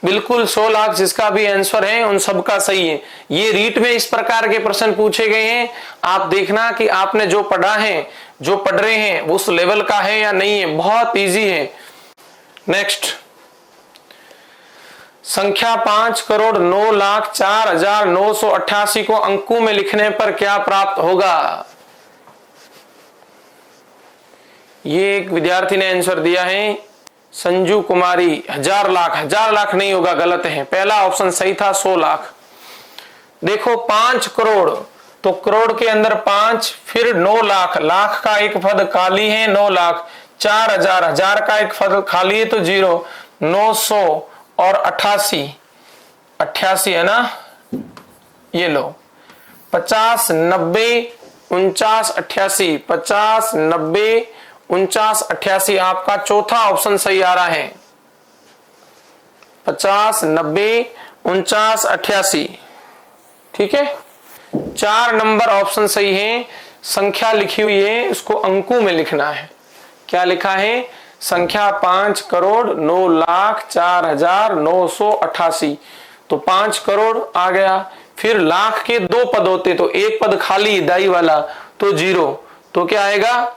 Speaker 1: बिल्कुल 100 लाख जिसका भी आंसर है उन सबका सही है। ये रीट में इस प्रकार के प्रश्न पूछे गए हैं। आप देखना कि आपने जो पढ़ा है, जो पढ़ रहे हैं वो उस लेवल का है या नहीं है। बहुत इजी है। नेक्स्ट, संख्या 5 करोड़ 9 लाख 4,988 को अंकों में लिखने पर क्या प्राप्त होगा? ये एक विद्यार्थी ने आंसर दिया है, संजू कुमारी। 1000 लाख, 1000 लाख नहीं होगा, गलत है। पहला ऑप्शन सही था, 100 लाख। देखो 5 करोड़, तो करोड़ के अंदर 5, फिर 9 लाख, लाख का एक पद खाली है 9 लाख, 4,000, 1000 का एक पद खाली है तो 0, 900 और 88 है ना। ये लो 50 90 49 88, 50 90 49 88 आपका चौथा ऑप्शन सही आ रहा है। 50, 90, 49, 88। ठीक है, 4 नंबर ऑप्शन सही है। संख्या लिखी हुई है, उसको अंकों में लिखना है। क्या लिखा है? संख्या 5,09,04,988। तो 5 करोड़ आ गया। फिर लाख के 2 पद होते तो एक पद खाली दाई वाला तो 0, तो क्या आएगा?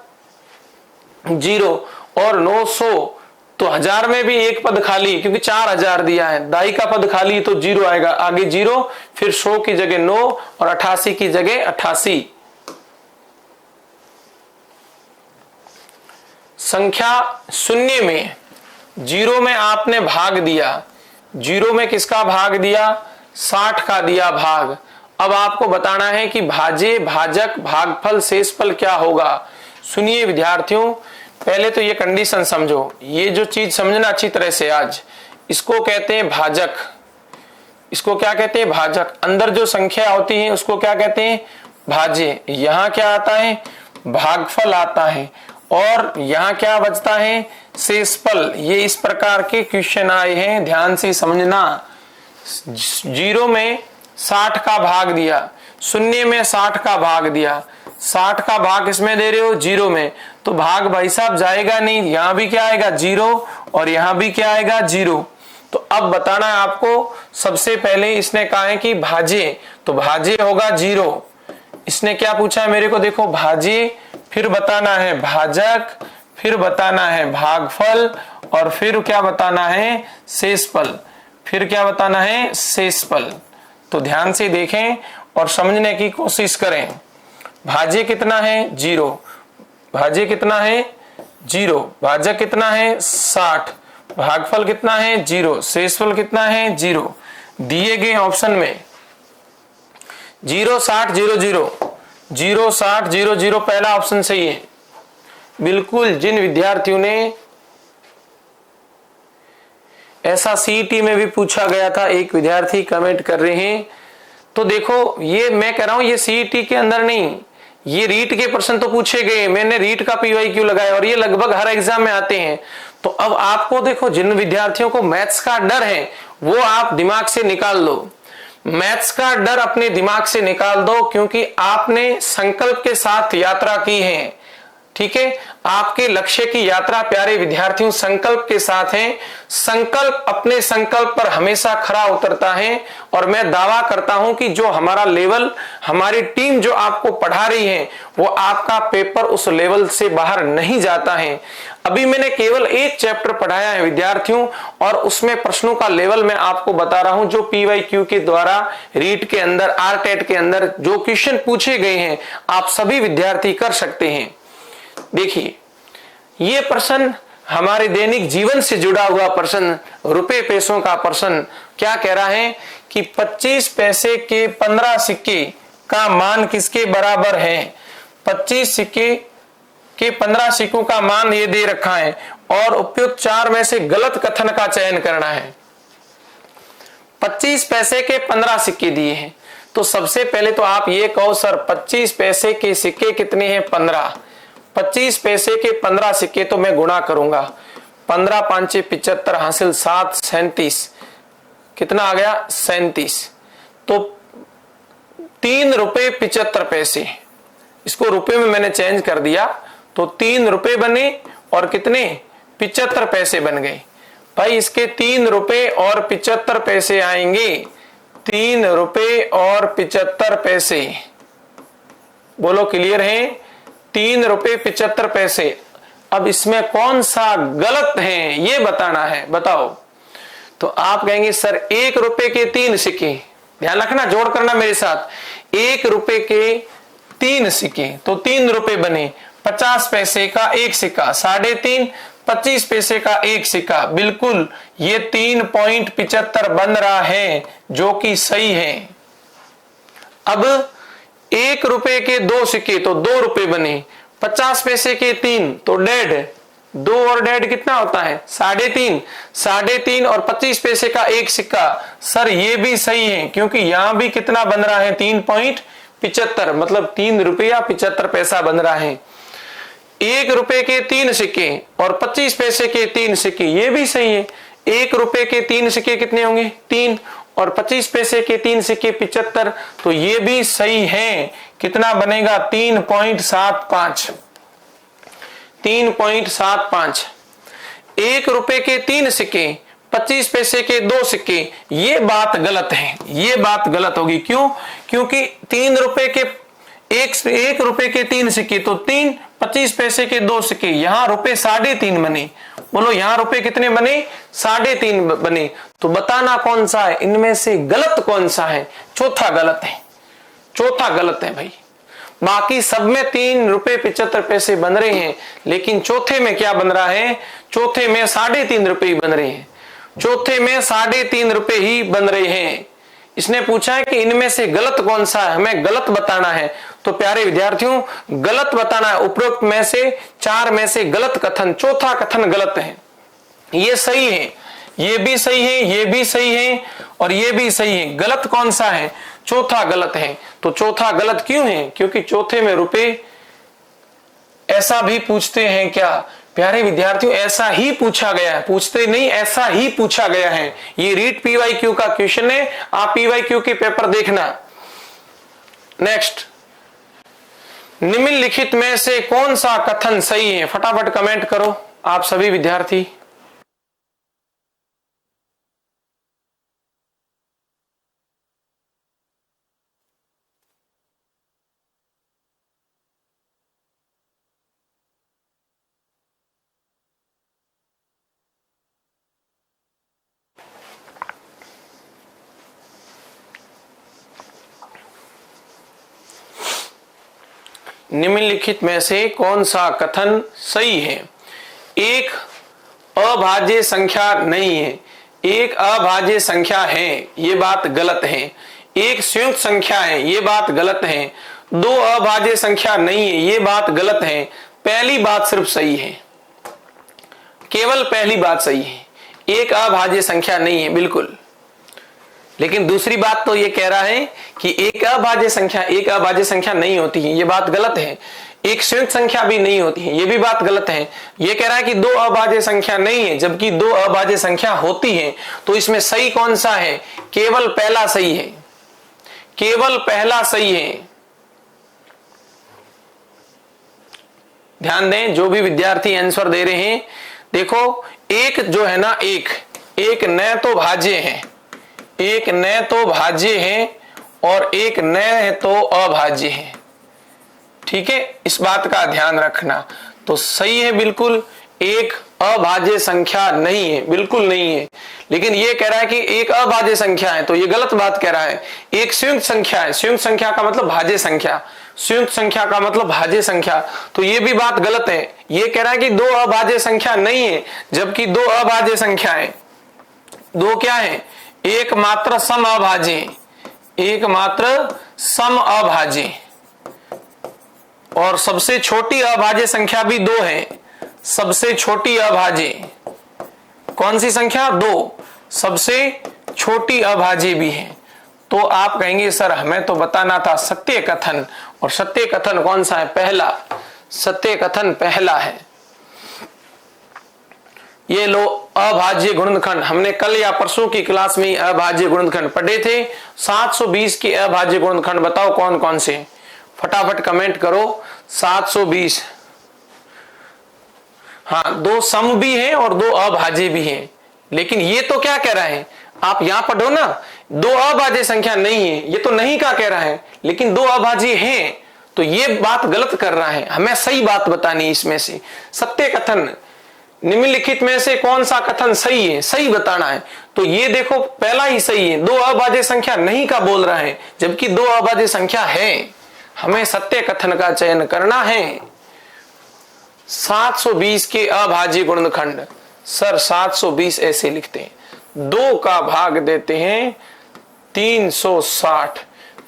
Speaker 1: 0। और 900 तो 1000 में भी एक पद खाली, क्योंकि 4000 दिया है, दाई का पद खाली तो 0 आएगा, आगे 0, फिर 100 की जगह 9 और 88 की जगह 88। संख्या शून्य में 0 में आपने भाग दिया, 0 में किसका भाग दिया? 60 का दिया भाग। अब आपको बताना है कि भाज्य, भाजक, भागफल, शेषफल क्या होगा। सुनिए विद्यार्थियों, पहले तो ये कंडीशन समझो, ये जो चीज समझना अच्छी तरह से आज। इसको कहते हैं भाजक, इसको क्या कहते हैं? भाजक। अंदर जो संख्या होती है उसको क्या कहते हैं? भाज्य। यहाँ क्या आता है? भागफल आता है। और यहाँ क्या बचता है? शेषफल। ये इस प्रकार के क्वेश्चन आए हैं, ध्यान से समझना। 0 में 60 का भाग दिया, शून्य में 60 का भाग दिया, 60 का भाग इसमें दे रहे हो 0 में, तो भाग भाई साहब जाएगा नहीं। यहां भी क्या आएगा? 0, और यहां भी क्या आएगा? 0। तो अब बताना है आपको। सबसे पहले इसने कहा है कि भाज्य, तो भाज्य होगा 0। इसने क्या पूछा है मेरे को? देखो, भाज्य, फिर बताना है भाजक, फिर बताना है भागफल, और फिर क्या बताना है? शेषफल। फिर क्या बताना है? शेषफल। तो ध्यान से देखें और समझने की कोशिश करें। भाज्य कितना है? 0। भाज्य कितना है? 0। भाजक कितना है? 60। भागफल कितना है? 0। शेषफल कितना है? 0। दिए गए ऑप्शन में 0, 60, 0, 0, 0, 60, 0, 0 पहला ऑप्शन सही है बिल्कुल। जिन विद्यार्थियों ने ऐसा सीईटी में भी पूछा गया था, एक विद्यार्थी कमेंट कर रहे हैं, तो देखो ये मैं कह रहा हूं, ये सीईटी के अंदर नहीं, ये रीट के प्रश्न तो पूछे गए, मैंने रीट का पीवाईक्यू लगाया और ये लगभग हर एग्जाम में आते हैं। तो अब आपको देखो, जिन विद्यार्थियों को मैथ्स का डर है वो आप दिमाग से निकाल दो, मैथ्स का डर अपने दिमाग से निकाल दो, क्योंकि आपने संकल्प के साथ यात्रा की है। ठीक है, आपके लक्ष्य की यात्रा प्यारे विद्यार्थियों संकल्प के साथ है। संकल्प अपने संकल्प पर हमेशा खरा उतरता है, और मैं दावा करता हूं कि जो हमारा लेवल, हमारी टीम जो आपको पढ़ा रही है, वो आपका पेपर उस लेवल से बाहर नहीं जाता है। अभी मैंने केवल एक चैप्टर पढ़ाया है विद्यार्थियों, और उसमें प्रश्नों का लेवल मैं आपको बता रहा हूं, जो पीवाईक्यू के द्वारा रीट के अंदर, आरटेट के अंदर जो क्वेश्चन पूछे गए हैं, आप सभी विद्यार्थी कर सकते हैं। देखिए, ये प्रश्न हमारे दैनिक जीवन से जुड़ा हुआ प्रश्न, रुपए पैसों का प्रश्न क्या कह रहा है कि 25 पैसे के 15 सिक्के का मान किसके बराबर है। 25 सिक्के के 15 सिक्कों का मान ये दे रखा है, और उपयुक्त 4 में से गलत कथन का चयन करना है। 25 पैसे के 15 सिक्के दिए हैं, तो सबसे पहले तो आप ये कहो सर 25 पैसे के सिक्के कितने हैं? 15। 25 पैसे के 15 सिक्के तो मैं गुणा करूंगा, 15 5 75 हासिल 7 37, कितना आ गया? 37। तो 3 रुपए 75 पैसे, इसको रुपए में मैंने चेंज कर दिया, तो 3 रुपए बने और कितने? 75 पैसे बन गए। भाई इसके 3 रुपए और 75 पैसे आएंगे, 3 रुपए और 75 पैसे, बोलो क्लियर है? 3 रुपए 75 पैसे। अब इसमें कौन सा गलत है ये बताना है, बताओ। तो आप कहेंगे सर 1 रुपए के 3 सिक्के, ध्यान रखना, जोड़ करना मेरे साथ। 1 रुपए के 3 सिक्के, तो 3 रुपए बने, 50 पैसे का 1 सिक्का, 3.5, 25 पैसे का 1 सिक्का, बिल्कुल ये 3.75 बन रहा है, जो कि सही है। अब 1 रुपए के 2 सिक्के, तो 2 रुपए बने, 50 पैसे के 3, तो 1.5, 2 और 1.5 कितना होता है? 3.5, 3.5 और 25 पैसे का 1 सिक्का। सर ये भी सही है, क्योंकि यहां भी कितना बन रहा है? 3.75, मतलब 3 रुपया 75 पैसा बन रहा है। 1 रुपए के 3 सिक्के और 25 पैसे के 3 सिक्के, ये भी सही है। 1 रुपए के 3 सिक्के कितने होंगे? 3। और 25 पैसे के 3 सिक्के 75। तो ये भी सही है। कितना बनेगा? 3.75। 3.75। 1 रुपए के 3 सिक्के, 25 पैसे के 2 सिक्के, ये बात गलत है। ये बात गलत होगी। क्यों? क्योंकि 3 रुपए के 1 रुपए के 3 सिक्के तो 3, 25 पैसे के 2 सिक्के, यहां रुपए 3.5 बने। बोलो यहां रुपए कितने बने? 3.5 बने। तो बताना कौन सा है इनमें से गलत, कौन सा है? चौथा गलत है। चौथा गलत है भाई। बाकी सब में 3 रुपए 75 पैसे बन रहे हैं, लेकिन चौथे में क्या बन रहा है? चौथे में 3.5 रुपए ही बन रहे हैं। चौथे में 3.5 रुपए ही बन रहे हैं। इसने पूछा है कि इनमें से गलत कौन सा है, हमें गलत बताना है। तो प्यारे विद्यार्थियों, गलत बताना है। उपरोक्त में से 4 में से गलत कथन, चौथा कथन गलत है। ये सही है, ये भी सही है, ये भी सही है और ये भी सही है। गलत कौन सा है? चौथा गलत है। तो चौथा गलत क्यों है? क्योंकि चौथे में रुपए ऐसा भी पूछते हैं क्या? प्यारे विद्यार्थियों, ऐसा ही पूछा गया है, पूछते नहीं, ऐसा ही पूछा गया है। ये रीट पीवाईक्यू का क्वेश्चन है। आप पीवाईक्यू के पेपर देखना। नेक्स्ट, निम्नलिखित में से कौन सा कथन सही है? फटाफट कमेंट करो आप सभी विद्यार्थी। निम्नलिखित में से कौन सा कथन सही है? एक अभाज्य संख्या नहीं है, एक अभाज्य संख्या है, ये बात गलत है। एक संयुक्त संख्या है, ये बात गलत है। 2 अभाज्य संख्या नहीं है, ये बात गलत है। पहली बात सिर्फ सही है, केवल पहली बात सही है। एक अभाज्य संख्या नहीं है बिल्कुल। लेकिन दूसरी बात तो ये कह रहा है कि एक अभाज्य संख्या नहीं होती है, ये बात गलत है। एक संयुक्त संख्या भी नहीं होती है, ये भी बात गलत है। ये कह रहा है कि 2 अभाज्य संख्या नहीं है, जबकि 2 अभाज्य संख्या होती है। तो इसमें सही कौन सा है? केवल पहला सही है, केवल पहला सही है। ध्यान दें, जो भी विद्यार्थी आंसर दे रहे हैं, देखो एक जो है ना, एक न तो भाज्य है, एक न तो भाज्य है और एक न है तो अभाज्य है। ठीक है, इस बात का ध्यान रखना। तो सही है बिल्कुल, एक अभाज्य संख्या नहीं है, बिल्कुल नहीं है। लेकिन ये कह रहा है कि एक अभाज्य संख्या है, तो ये गलत बात कह रहा है। एक संयुक्त संख्या है, संयुक्त संख्या का मतलब भाज्य संख्या, संयुक्त संख्या का मतलब भाज्य संख्या, तो ये भी बात गलत है। ये कह रहा है कि 2 अभाज्य संख्या नहीं है, जबकि 2 अभाज्य संख्या है। 2 क्या है? एकमात्र सम अभाज्य, एकमात्र सम अभाज्य। और सबसे छोटी अभाज्य संख्या भी 2 है। सबसे छोटी अभाज्य कौन सी संख्या? 2। सबसे छोटी अभाज्य भी है। तो आप कहेंगे सर हमें तो बताना था सत्य कथन, और सत्य कथन कौन सा है? पहला। सत्य कथन पहला है। ये लो अभाज्य गुणनखंड, हमने कल या परसों की क्लास में अभाज्य गुणनखंड पढ़े थे। 720 के अभाज्य गुणनखंड बताओ कौन कौन से? फटाफट कमेंट करो। 720। हाँ, 2 सम भी हैं और 2 अभाज्य भी हैं। लेकिन ये तो क्या कह रहा है, आप यहां पढ़ो ना, 2 अभाज्य संख्या नहीं है, ये तो नहीं का कह रहा है, लेकिन 2 अभाज्य हैं। तो ये बात गलत कर रहा है, हमें सही बात बतानी है। इसमें से सत्य कथन, निम्नलिखित में से कौन सा कथन सही है, सही बताना है। तो ये देखो पहला ही सही है, 2 अभाज्य संख्या नहीं का बोल रहा है, जबकि 2 अभाज्य संख्या है। हमें सत्य कथन का चयन करना है। 720 के अभाज्य गुणनखंड, सर 720 ऐसे लिखते हैं, 2 का भाग देते हैं 360,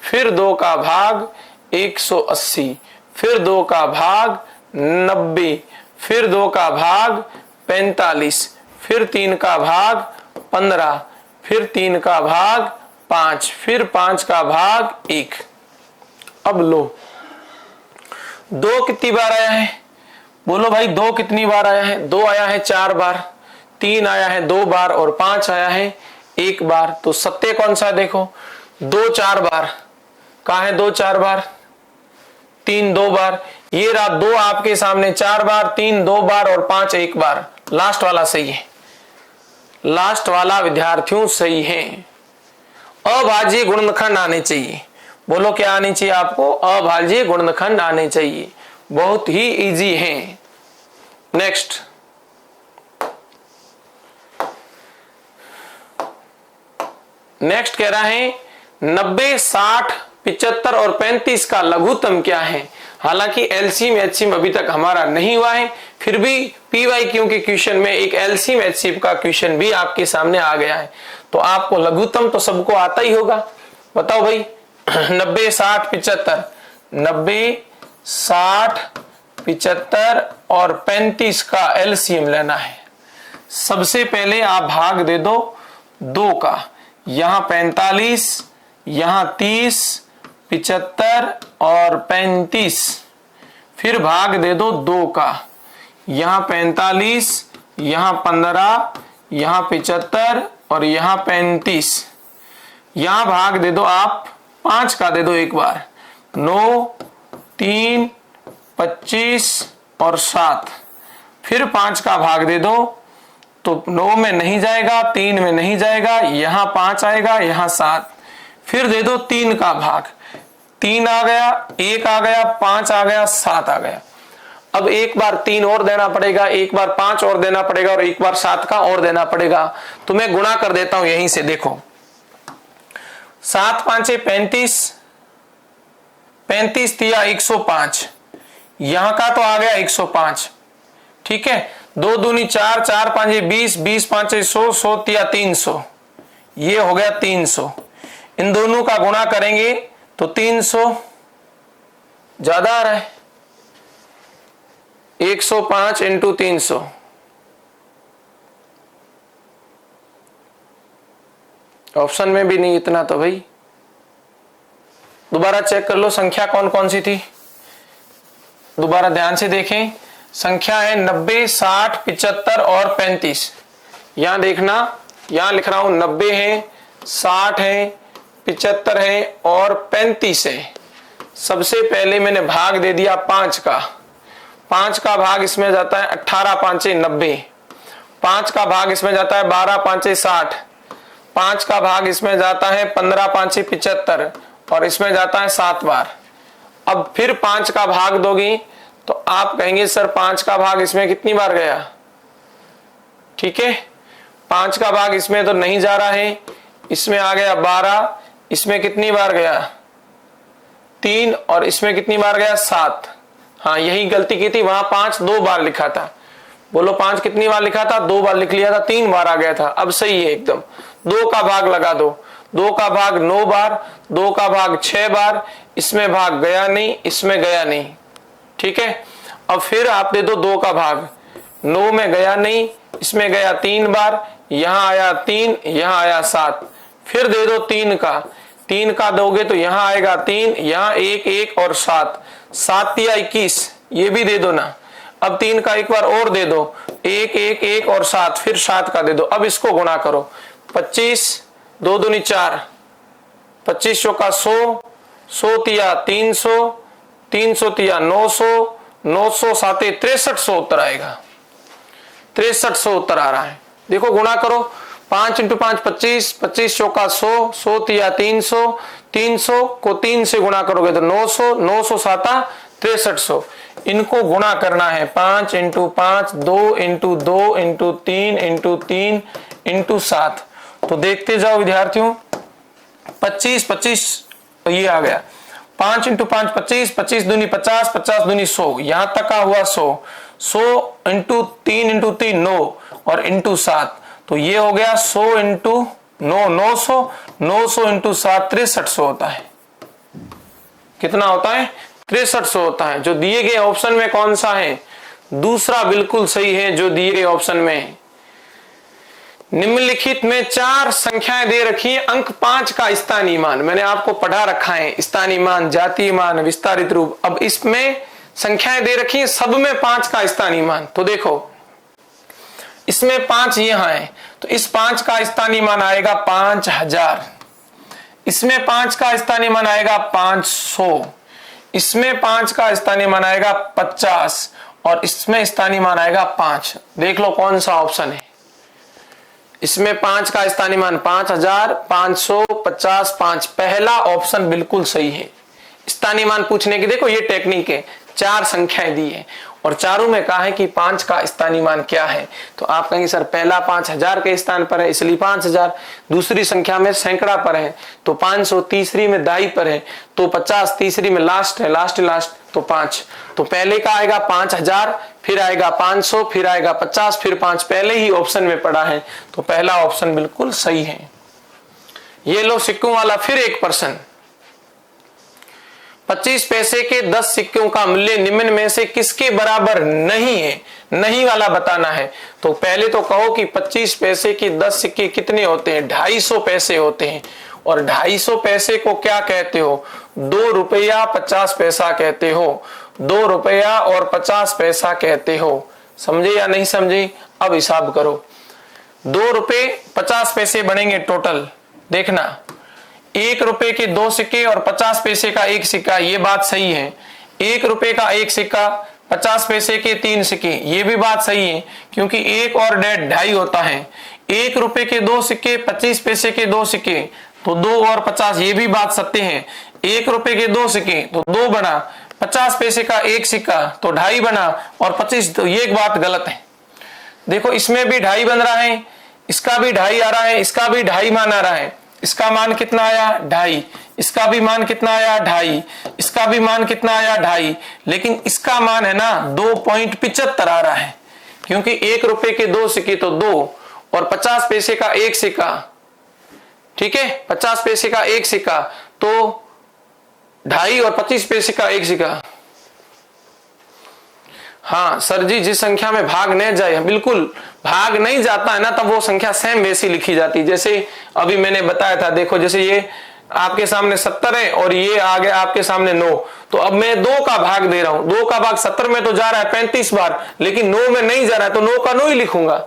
Speaker 1: फिर 2 का भाग 180, फिर 2 का भाग 90, फिर 2 का भाग 45, फिर 3 का भाग 15, फिर 3 का भाग 5, फिर 5 का भाग 1। अब लो 2 कितनी बार आया है? बोलो भाई 2 कितनी बार आया है? 2 आया है 4 बार। 3 आया है 2 बार और 5 आया है 1 बार। तो सत्य कौन सा है? देखो 2 4 बार, कहाँ है 2 4 बार? 3 2 बार, ये रहा 2 आपके सामने 4 बार, 3 2 बार और 5 1 बार। लास्ट वाला सही है, लास्ट वाला विद्यार्थियों सही है। अभाज्य गुणनखंड आने चाहिए। बोलो क्या आने चाहिए आपको? अभाज्य गुणनखंड आने चाहिए। बहुत ही इजी है। नेक्स्ट, नेक्स्ट कह रहा है 90 60 75 और 35 का लघुत्तम क्या है? हालांकि एलसीएम एचसीएम अभी तक हमारा नहीं हुआ है, फिर भी पीवाईक्यू के क्वेश्चन में एक एलसीएम एचसीएम का क्वेश्चन भी आपके सामने आ गया है। तो आपको लघुत्तम तो सबको आता ही होगा। बताओ भाई 90 60 75, 90 60 75 और 35 का एलसीएम लेना है। सबसे पहले आप भाग दे दो 2 का, यहां 45, यहां 30, 75 और 35। फिर भाग दे दो 2 का, यहां 45, यहां 15, यहां 75 और यहां 35। यहां भाग दे दो आप 5 का, दे दो एक बार, 9 3 25 और 7। फिर 5 का भाग दे दो तो 9 में नहीं जाएगा, 3 में नहीं जाएगा, यहां 5 आएगा, यहां 7। फिर दे दो 3 का भाग, 3 आ गया, 1 आ गया, 5 आ गया, 7 आ गया। अब एक बार 3 और देना पड़ेगा, एक बार 5 और देना पड़ेगा और एक बार 7 का और देना पड़ेगा। तो मैं गुणा कर देता हूं यहीं से। देखो 7 5 35, 35 तिया 105, यहां का तो आ गया 105, ठीक है। 2 दूनी 4, 4 5 20, 20 5 100, 100 तिया 300, ये हो गया 300। इन दोनों का गुणा करेंगे तो 300 ज्यादा आ रहा है, 105 इंटू 300, ऑप्शन में भी नहीं इतना तो भाई। दोबारा चेक कर लो संख्या कौन कौन सी थी, दोबारा ध्यान से देखें। संख्या है 90 60 75 और 35। यहां देखना, यहां लिख रहा हूं 90 है, 60 है, 75 है और 35 है। सबसे पहले मैंने भाग दे दिया 5 का, 5 का भाग इसमें जाता है 18 5 90, 5 का भाग इसमें जाता है 12 5 60, 5 का भाग इसमें जाता है 15 5 75 और इसमें जाता है 7 बार। अब फिर 5 का भाग दोगी तो आप कहेंगे सर 5 का भाग इसमें कितनी बार गया? ठीक है, 5 का भाग इसमें तो नहीं जा रहा है, इसमें आ गया 12, इसमें कितनी बार गया? 3 और इसमें कितनी बार गया? 7। हाँ यही गलती की थी, वहां 5 2 बार लिखा था। बोलो 5 कितनी बार लिखा था? 2 बार लिख लिया था, 3 बार आ गया था। अब सही है एकदम। 2 का भाग लगा दो, 2 का भाग 9 बार, 2 का भाग 6 बार, इसमें भाग गया नहीं, इसमें गया नहीं, ठीक है। अब फिर आप दे दो 2 का भाग, 9 में गया नहीं, इसमें गया 3 बार, यहां आया 3, यहां आया 7। फिर दे दो 3 का, 3 का दोगे तो यहां आएगा 3, यहां 1 1 और 7, 7 या 21, ये भी दे दो ना। अब 3 का एक बार और दे दो, 1 1 1 और 7, फिर 7 का दे दो। अब इसको गुणा करो, 25 2 दूनी 4, 25 चौका 100, 100 तिया 300, 300 तिया 900, 900 साते 6300 उत्तर आएगा। 6300 उत्तर आ रहा है। देखो गुणा करो, 5 इंटू 5 25, 25 चौका 100, 100 तिया 300, 300 को 3 से गुणा करोगे तो 900, 900 साता 6300। इनको गुणा करना है 5 into 5, 2 into 2 into 3 into 3 into 7। तो देखते जाओ विद्यार्थियों, 25 25 ये आ गया, 5 इंटू 5 25, 25 दूनी 50, 50 दूनी 100, यहां तक का हुआ 100, 100 इंटू 3 इंटू 3 9 और इंटू 7, तो ये हो गया 100 इंटू 9 900, 900 इंटू 7 6300 होता है। कितना होता है? 6300 होता है। जो दिए गए ऑप्शन में कौन सा है? दूसरा बिल्कुल सही है जो दिए गए ऑप्शन में है। निम्नलिखित में 4 संख्याएं दे रखी है, अंक 5 का स्थानीय मान मैंने आपको पढ़ा रखा है, स्थानीय मान, जातीय मान, विस्तारित रूप। अब इसमें संख्याएं दे रखी है, सब में 5 का स्थानीय मान। तो देखो इसमें 5 यहाँ है, तो इस 5 का स्थानीय मान आएगा 5000, इसमें 5 का स्थानीय मान आएगा 500, इसमें 5 का स्थानीय मान आएगा 50 और इसमें स्थानीय मान आएगा 5। देख लो कौन सा ऑप्शन है। इसमें 5 का स्थानीय मान 5000, 500, 50, 5। पहला ऑप्शन बिल्कुल सही है। स्थानीय मान पूछने की देखो ये टेक्निक है, 4 संख्याएं दी है और चारों में कहा है कि 5 का स्थानीय मान क्या है, तो आप कहेंगे सर पहला 5000 के स्थान पर है इसलिए 5000, दूसरी संख्या में सैकड़ा पर है तो 500, तीसरी में दाई पर है तो 50, तीसरी में लास्ट है, लास्ट तो 5। तो पहले का आएगा 5000, फिर आएगा 500, फिर आएगा 50, फिर 5। पहले ही ऑप्शन में पड़ा है तो पहला ऑप्शन बिल्कुल सही है। ये लो सिक्कों वाला फिर एक प्रश्न। 25 पैसे के 10 सिक्कों का मूल्य निम्न में से किसके बराबर नहीं है, नहीं वाला बताना है। तो पहले तो कहो कि 25 पैसे के 10 सिक्के कितने होते हैं, 250 पैसे होते हैं। और 250 पैसे को क्या कहते हो, 2 रुपया 50 पैसा कहते हो, 2 रुपया और 50 पैसा कहते हो। समझे या नहीं समझे? अब हिसाब करो, 2 रुपये 50 पैसे बनेंगे टोटल। देखना 1 रुपए के 2 सिक्के और 50 पैसे का 1 सिक्का, ये बात सही है। 1 रुपए का 1 सिक्का, 50 पैसे के 3 सिक्के, ये भी बात सही है क्योंकि 1 और 1.5 होता है। 1 रुपए के 2 सिक्के, 25 पैसे के 2 सिक्के तो 2 और 50, ये भी बात सत्य है। 1 रुपए के 2 सिक्के तो 2 बना, 50 पैसे का 1 सिक्का तो 2.5 बना और 25, तो ये एक बात गलत है। देखो इसमें भी 2.5 बन रहा है, इसका भी 2.5 आ रहा है, इसका भी 2.5 मान आ रहा है। इसका मान कितना आया 2.5, इसका भी मान कितना आया 2.5, इसका भी मान कितना आया 2.5, लेकिन इसका मान है ना 2.75 आ रहा है क्योंकि 1 रुपए के 2 सिक्के तो 2 और 50 पैसे का 1 सिक्का, ठीक है, 50 पैसे का 1 सिक्का तो 2.5 और 25 पैसे का 1 सिक्का। हाँ सर जी, जिस संख्या में भाग नहीं जाए, बिल्कुल भाग नहीं जाता है ना तब वो संख्या सेम वैसी लिखी जाती है। जैसे अभी मैंने बताया था, देखो जैसे ये आपके सामने 70 है और ये आ गया आपके सामने 9, तो अब मैं 2 का भाग दे रहा हूं, 2 का भाग 70 में तो जा रहा है 35 बार, लेकिन 9 में नहीं जा रहा है तो 9 का 9 ही लिखूंगा।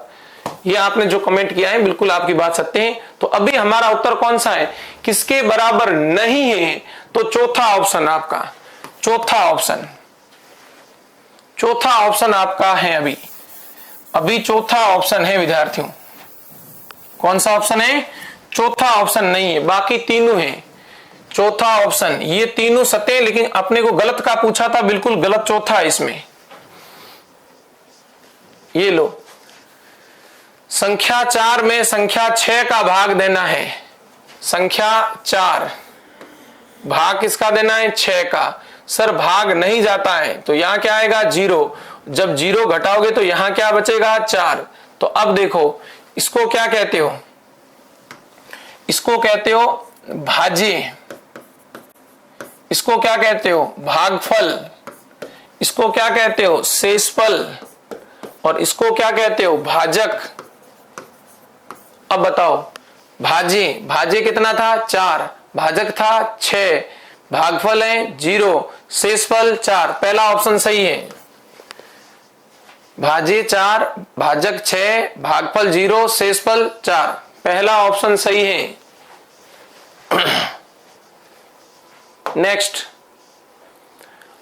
Speaker 1: ये आपने जो कमेंट किया है बिल्कुल आपकी बात सत्य है। तो अभी हमारा उत्तर कौन सा है, किसके बराबर नहीं है, तो चौथा ऑप्शन आपका, चौथा ऑप्शन आपका है। अभी चौथा ऑप्शन है विद्यार्थियों। कौन सा ऑप्शन है, चौथा ऑप्शन नहीं है, बाकी तीनों है। चौथा ऑप्शन, ये तीनों सत्य, लेकिन अपने को गलत का पूछा था, बिल्कुल गलत चौथा है इसमें। ये लो, संख्या 4 में संख्या 6 का भाग देना है। संख्या 4 भाग किसका देना है, 6 का। सर भाग नहीं जाता है तो यहां क्या आएगा 0, जब 0 घटाओगे तो यहां क्या बचेगा 4। तो अब देखो इसको क्या कहते हो, इसको कहते हो भाज्य, इसको क्या कहते हो भागफल, इसको क्या कहते हो शेषफल और इसको क्या कहते हो भाजक। अब बताओ भाज्य कितना था 4, भाजक था 6, भागफल है 0, शेषफल 4। पहला ऑप्शन सही है, भाज्य 4, भाजक 6, भागफल 0, शेषफल 4। पहला ऑप्शन सही है। नेक्स्ट,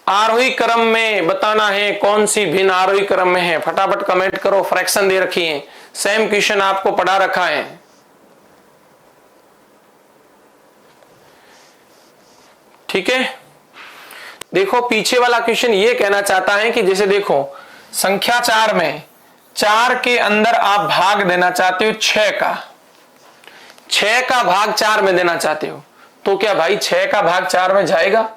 Speaker 1: आरोही क्रम में बताना है कौन सी भिन्न आरोही क्रम में है। फटाफट कमेंट करो, फ्रैक्शन दे रखी है, सेम क्वेश्चन आपको पढ़ा रखा है। ठीक है, देखो पीछे वाला क्वेश्चन ये कहना चाहता है कि जैसे देखो संख्या 4 में 4 के अंदर आप भाग देना चाहते हो 6 का, 6 का भाग 4 में देना चाहते हो, तो क्या भाई 6 का भाग 4 में जाएगा?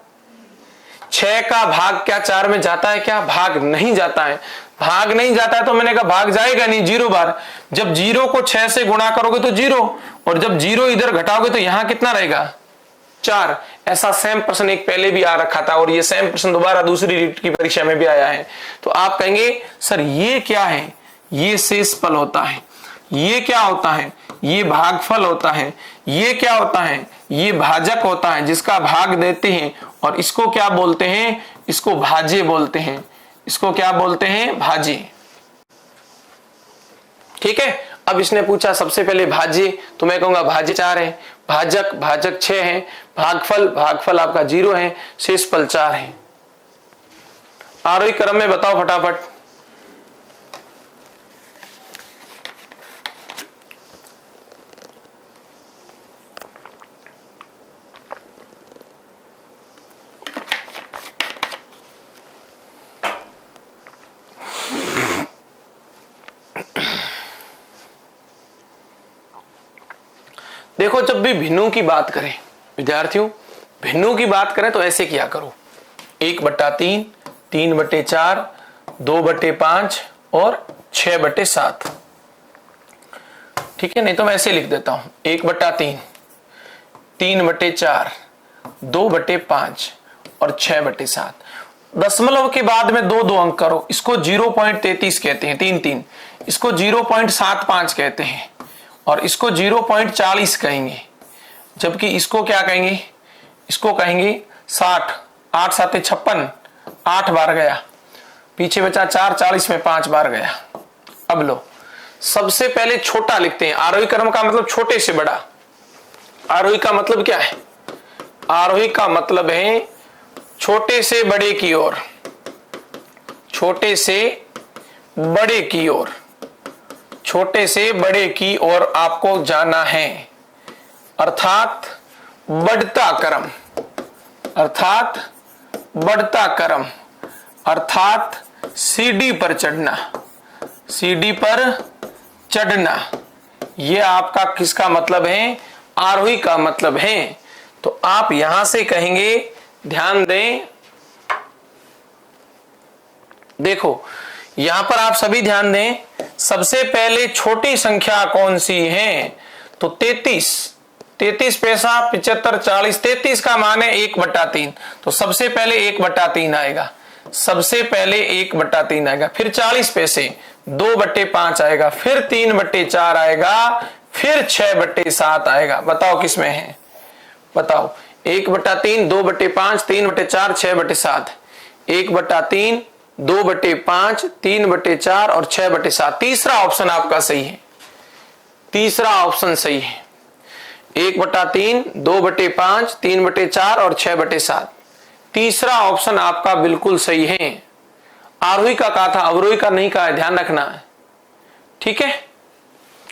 Speaker 1: 6 का भाग क्या 4 में जाता है क्या? भाग नहीं जाता है। भाग नहीं जाता है तो मैंने कहा भाग जाएगा नहीं 0 बार। जब 0 को 6 से गुणा करोगे तो 0, और जब 0 इधर घटाओगे तो यहां कितना रहेगा 4। ऐसा सेम प्रश्न एक पहले भी आ रखा था और ये सेम प्रश्न दोबारा दूसरी रीट की परीक्षा में भी आया है। तो आप कहेंगे सर ये क्या है, ये शेषफल होता है, ये क्या होता है, ये भागफल होता है, ये क्या होता है, ये भाजक होता है जिसका भाग देते हैं, और इसको क्या बोलते हैं, इसको भाज्य बोलते हैं। इसको क्या बोलते हैं, भाज्य। ठीक है। अब इसने पूछा सबसे पहले भाज्य, तो मैं कहूंगा भाज्य 4 है, भाजक भाजक 6 है, भागफल भागफल आपका 0 है, शेषफल 4 है। आरोही क्रम में बताओ फटाफट। देखो, जब भी भिन्नों की बात करें विद्यार्थियों, भिन्नों की बात करें तो ऐसे किया करो, 1/3, 3/4, 2/5 और 6/7। ठीक है, नहीं तो मैं ऐसे लिख देता हूं, 1/3, 3/4, 2/5 और 6/7। दशमलव के बाद में दो अंक करो, इसको 0.33 कहते हैं, 3 इसको 0.75 कहते हैं और इसको 0.40 कहेंगे, जबकि इसको क्या कहेंगे, इसको कहेंगे 60। 8 7 56, 8 बार गया, पीछे बचा 4, 40 में 5 बार गया। अब लो, सबसे पहले छोटा लिखते हैं। आरोही क्रम का मतलब छोटे से बड़ा। आरोही का मतलब क्या है? आरोही का मतलब है छोटे से बड़े की ओर, छोटे से बड़े की ओर, छोटे से बड़े की ओर आपको जाना है, अर्थात बढ़ता क्रम, अर्थात बढ़ता क्रम, अर्थात सीढ़ी पर चढ़ना, सीढ़ी पर चढ़ना। यह आपका किसका मतलब है? आरोही का मतलब है। तो आप यहां से कहेंगे, ध्यान दें, देखो यहां पर आप सभी ध्यान दें, सबसे पहले छोटी संख्या कौन सी है? तो 33, 33 पैसा, 75, 40, 33 का मान है 1/3, तो सबसे पहले 1/3 आएगा, सबसे पहले 1/3 आएगा, फिर 40 पैसे 2/5 आएगा, फिर 3/4 आएगा, फिर 6/7 आएगा। बताओ किसमें है? बताओ, 1/3, 2/5, 3/4, 6/7, 1/3, 2/5, 3/4 और 6/7। तीसरा ऑप्शन आपका सही है, तीसरा ऑप्शन सही है, 1/3, 2/5, 3/4 और 6/7। तीसरा ऑप्शन आपका बिल्कुल सही है। आरोही का कहा था, अवरोही का नहीं कहा है, ध्यान रखना है, ठीक है।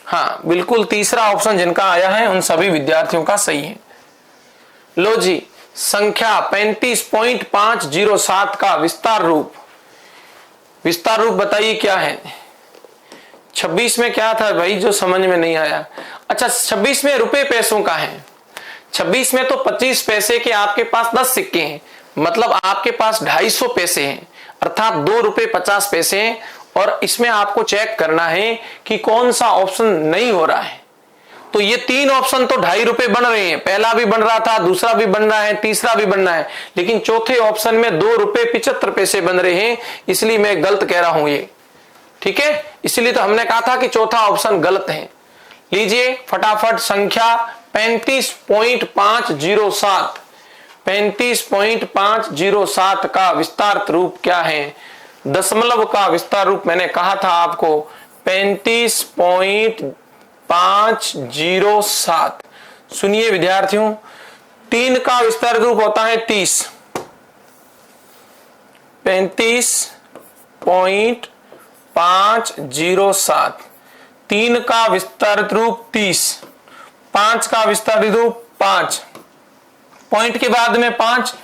Speaker 1: हाँ, बिल्कुल तीसरा ऑप्शन जिनका आया है उन सभी विद्यार्थियों का सही है। लो जी, संख्या 35.507 का विस्तार रूप, विस्तार रूप बताइए क्या है? 26 में क्या था भाई जो समझ में नहीं आया? अच्छा, 26 में रुपए पैसों का है। 26 में तो 25 पैसे के आपके पास 10 सिक्के हैं, मतलब आपके पास 250 पैसे हैं, अर्थात 2 रुपए 50 पैसे हैं। और इसमें आपको चेक करना है कि कौन सा ऑप्शन नहीं हो रहा है। तो ये 3 ऑप्शन तो 2.5 रुपए बन रहे हैं, पहला भी बन रहा था, दूसरा भी बन रहा है, तीसरा भी बन रहा है, लेकिन चौथे ऑप्शन में 2 रुपए 75 पैसे बन रहे हैं, इसलिए मैं गलत कह रहा हूं ये, ठीक है। इसलिए तो हमने कहा था कि चौथा ऑप्शन गलत है। लीजिए फटाफट, संख्या 35.507, 35.507 का विस्तार रूप क्या है? दशमलव का विस्तार रूप मैंने कहा था आपको 35.507। सुनिए विद्यार्थियों, 3 का विस्तार रूप होता है 30, 35.507, 3 का विस्तारित रूप 30, 5 का विस्तारित रूप 5, पॉइंट के बाद में 5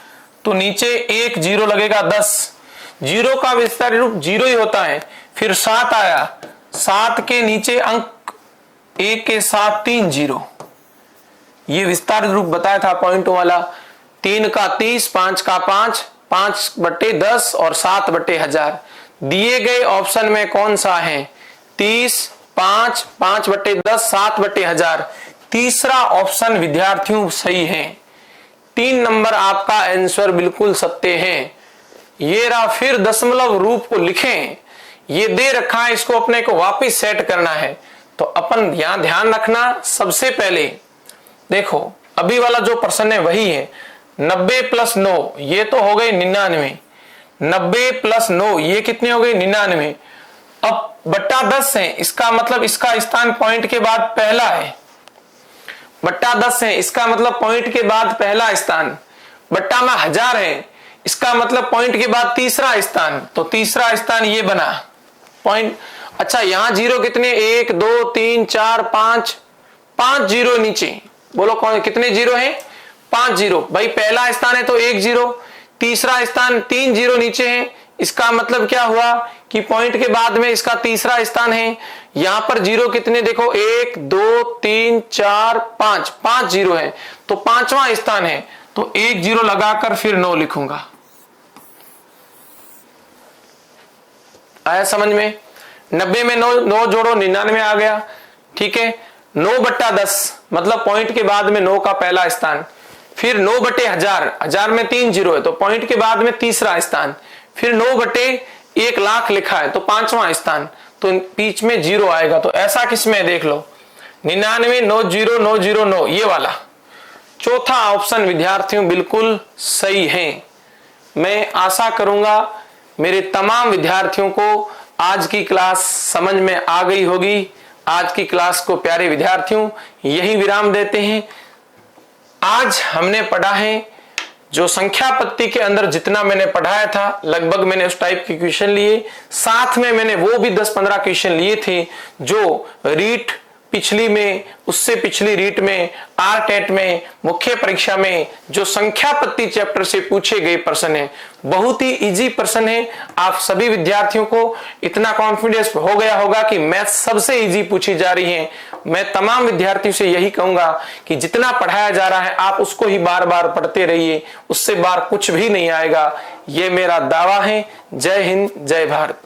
Speaker 1: तो नीचे 1 0 लगेगा 10, 0 का विस्तारित रूप 0 ही होता है। फिर 7 आया, 7 के नीचे अंक 1 के साथ 3 0, ये विस्तारित रूप बताया था पॉइंटों वाला। 3 का 30, 5 का 5, 5/10 और 7/1000। दिए गए ऑप्शन में कौन सा है? 30, 5, 5/10, 7/1000। तीसरा ऑप्शन विद्यार्थियों सही है। 3 नंबर आपका आंसर बिल्कुल सत्य है। ये रहा, फिर दशमलव रूप को लिखें, ये दे रखा है, इसको अपने को वापस सेट करना है। तो अपन यहां ध्यान रखना, सबसे पहले देखो अभी वाला जो प्रश्न है वही है, 90 + 9 ये तो हो गए 99, 90 + 9 ये कितने हो गए? 99। अब बट्टा 10 है, इसका मतलब इसका स्थान पॉइंट के बाद पहला है। बट्टा 10 है, इसका मतलब पॉइंट के बाद पहला स्थान। बट्टा में 1000 है, इसका मतलब पॉइंट के बाद तीसरा स्थान, तो तीसरा स्थान ये बना पॉइंट। अच्छा यहां जीरो कितने, 1 2 3 4 5, 5 जीरो नीचे, बोलो कौन कितने जीरो हैं, 5 जीरो। भाई पहला स्थान है तो 1 जीरो, तीसरा स्थान 3 जीरो नीचे है, इसका मतलब क्या हुआ कि पॉइंट के बाद में इसका तीसरा स्थान है। यहां पर जीरो कितने देखो, 1 2 3 4 5, 5 जीरो है, तो पांचवा स्थान है, तो 1 जीरो लगाकर फिर 9 लिखूंगा। आया समझ में? 90 में 9 जोड़ो 99 आ गया, ठीक है। 9 बट्टा 10 मतलब पॉइंट के बाद में 9 का पहला स्थान, फिर 9 बटे 1000, 1000 में 3 जीरो है तो पॉइंट के बाद में तीसरा स्थान, फिर 9 बटे 1 लाख लिखा है तो पांचवा स्थान, तो बीच में जीरो आएगा। तो ऐसा किसमें देख लो, 99 9 0 9 0 9, ये वाला चौथा ऑप्शन विद्यार्थियों बिल्कुल सही है। मैं आशा करूंगा मेरे तमाम विद्यार्थियों को आज की क्लास समझ में आ गई होगी। आज की क्लास को प्यारे विद्यार्थियों यही विराम देते हैं। आज हमने पढ़ा है जो संख्या पत्ती के अंदर जितना मैंने पढ़ाया था लगभग मैंने उस टाइप के क्वेश्चन लिए, साथ में मैंने वो भी 10-15 क्वेश्चन लिए थे जो रीट पिछली में, उससे पिछली रीट में, आरटेट में, मुख्य परीक्षा में जो संख्या पत्ती चैप्टर से पूछे गए प्रश्न है, बहुत ही इजी प्रश्न है। आप सभी विद्यार्थियों को इतना कॉन्फिडेंस हो गया होगा कि मैथ सबसे इजी पूछी जा रही है। मैं तमाम विद्यार्थियों से यही कहूंगा कि जितना पढ़ाया जा रहा है आप उसको ही बार बार पढ़ते रहिए, उससे बार कुछ भी नहीं आएगा, ये मेरा दावा है। जय हिंद, जय भारत।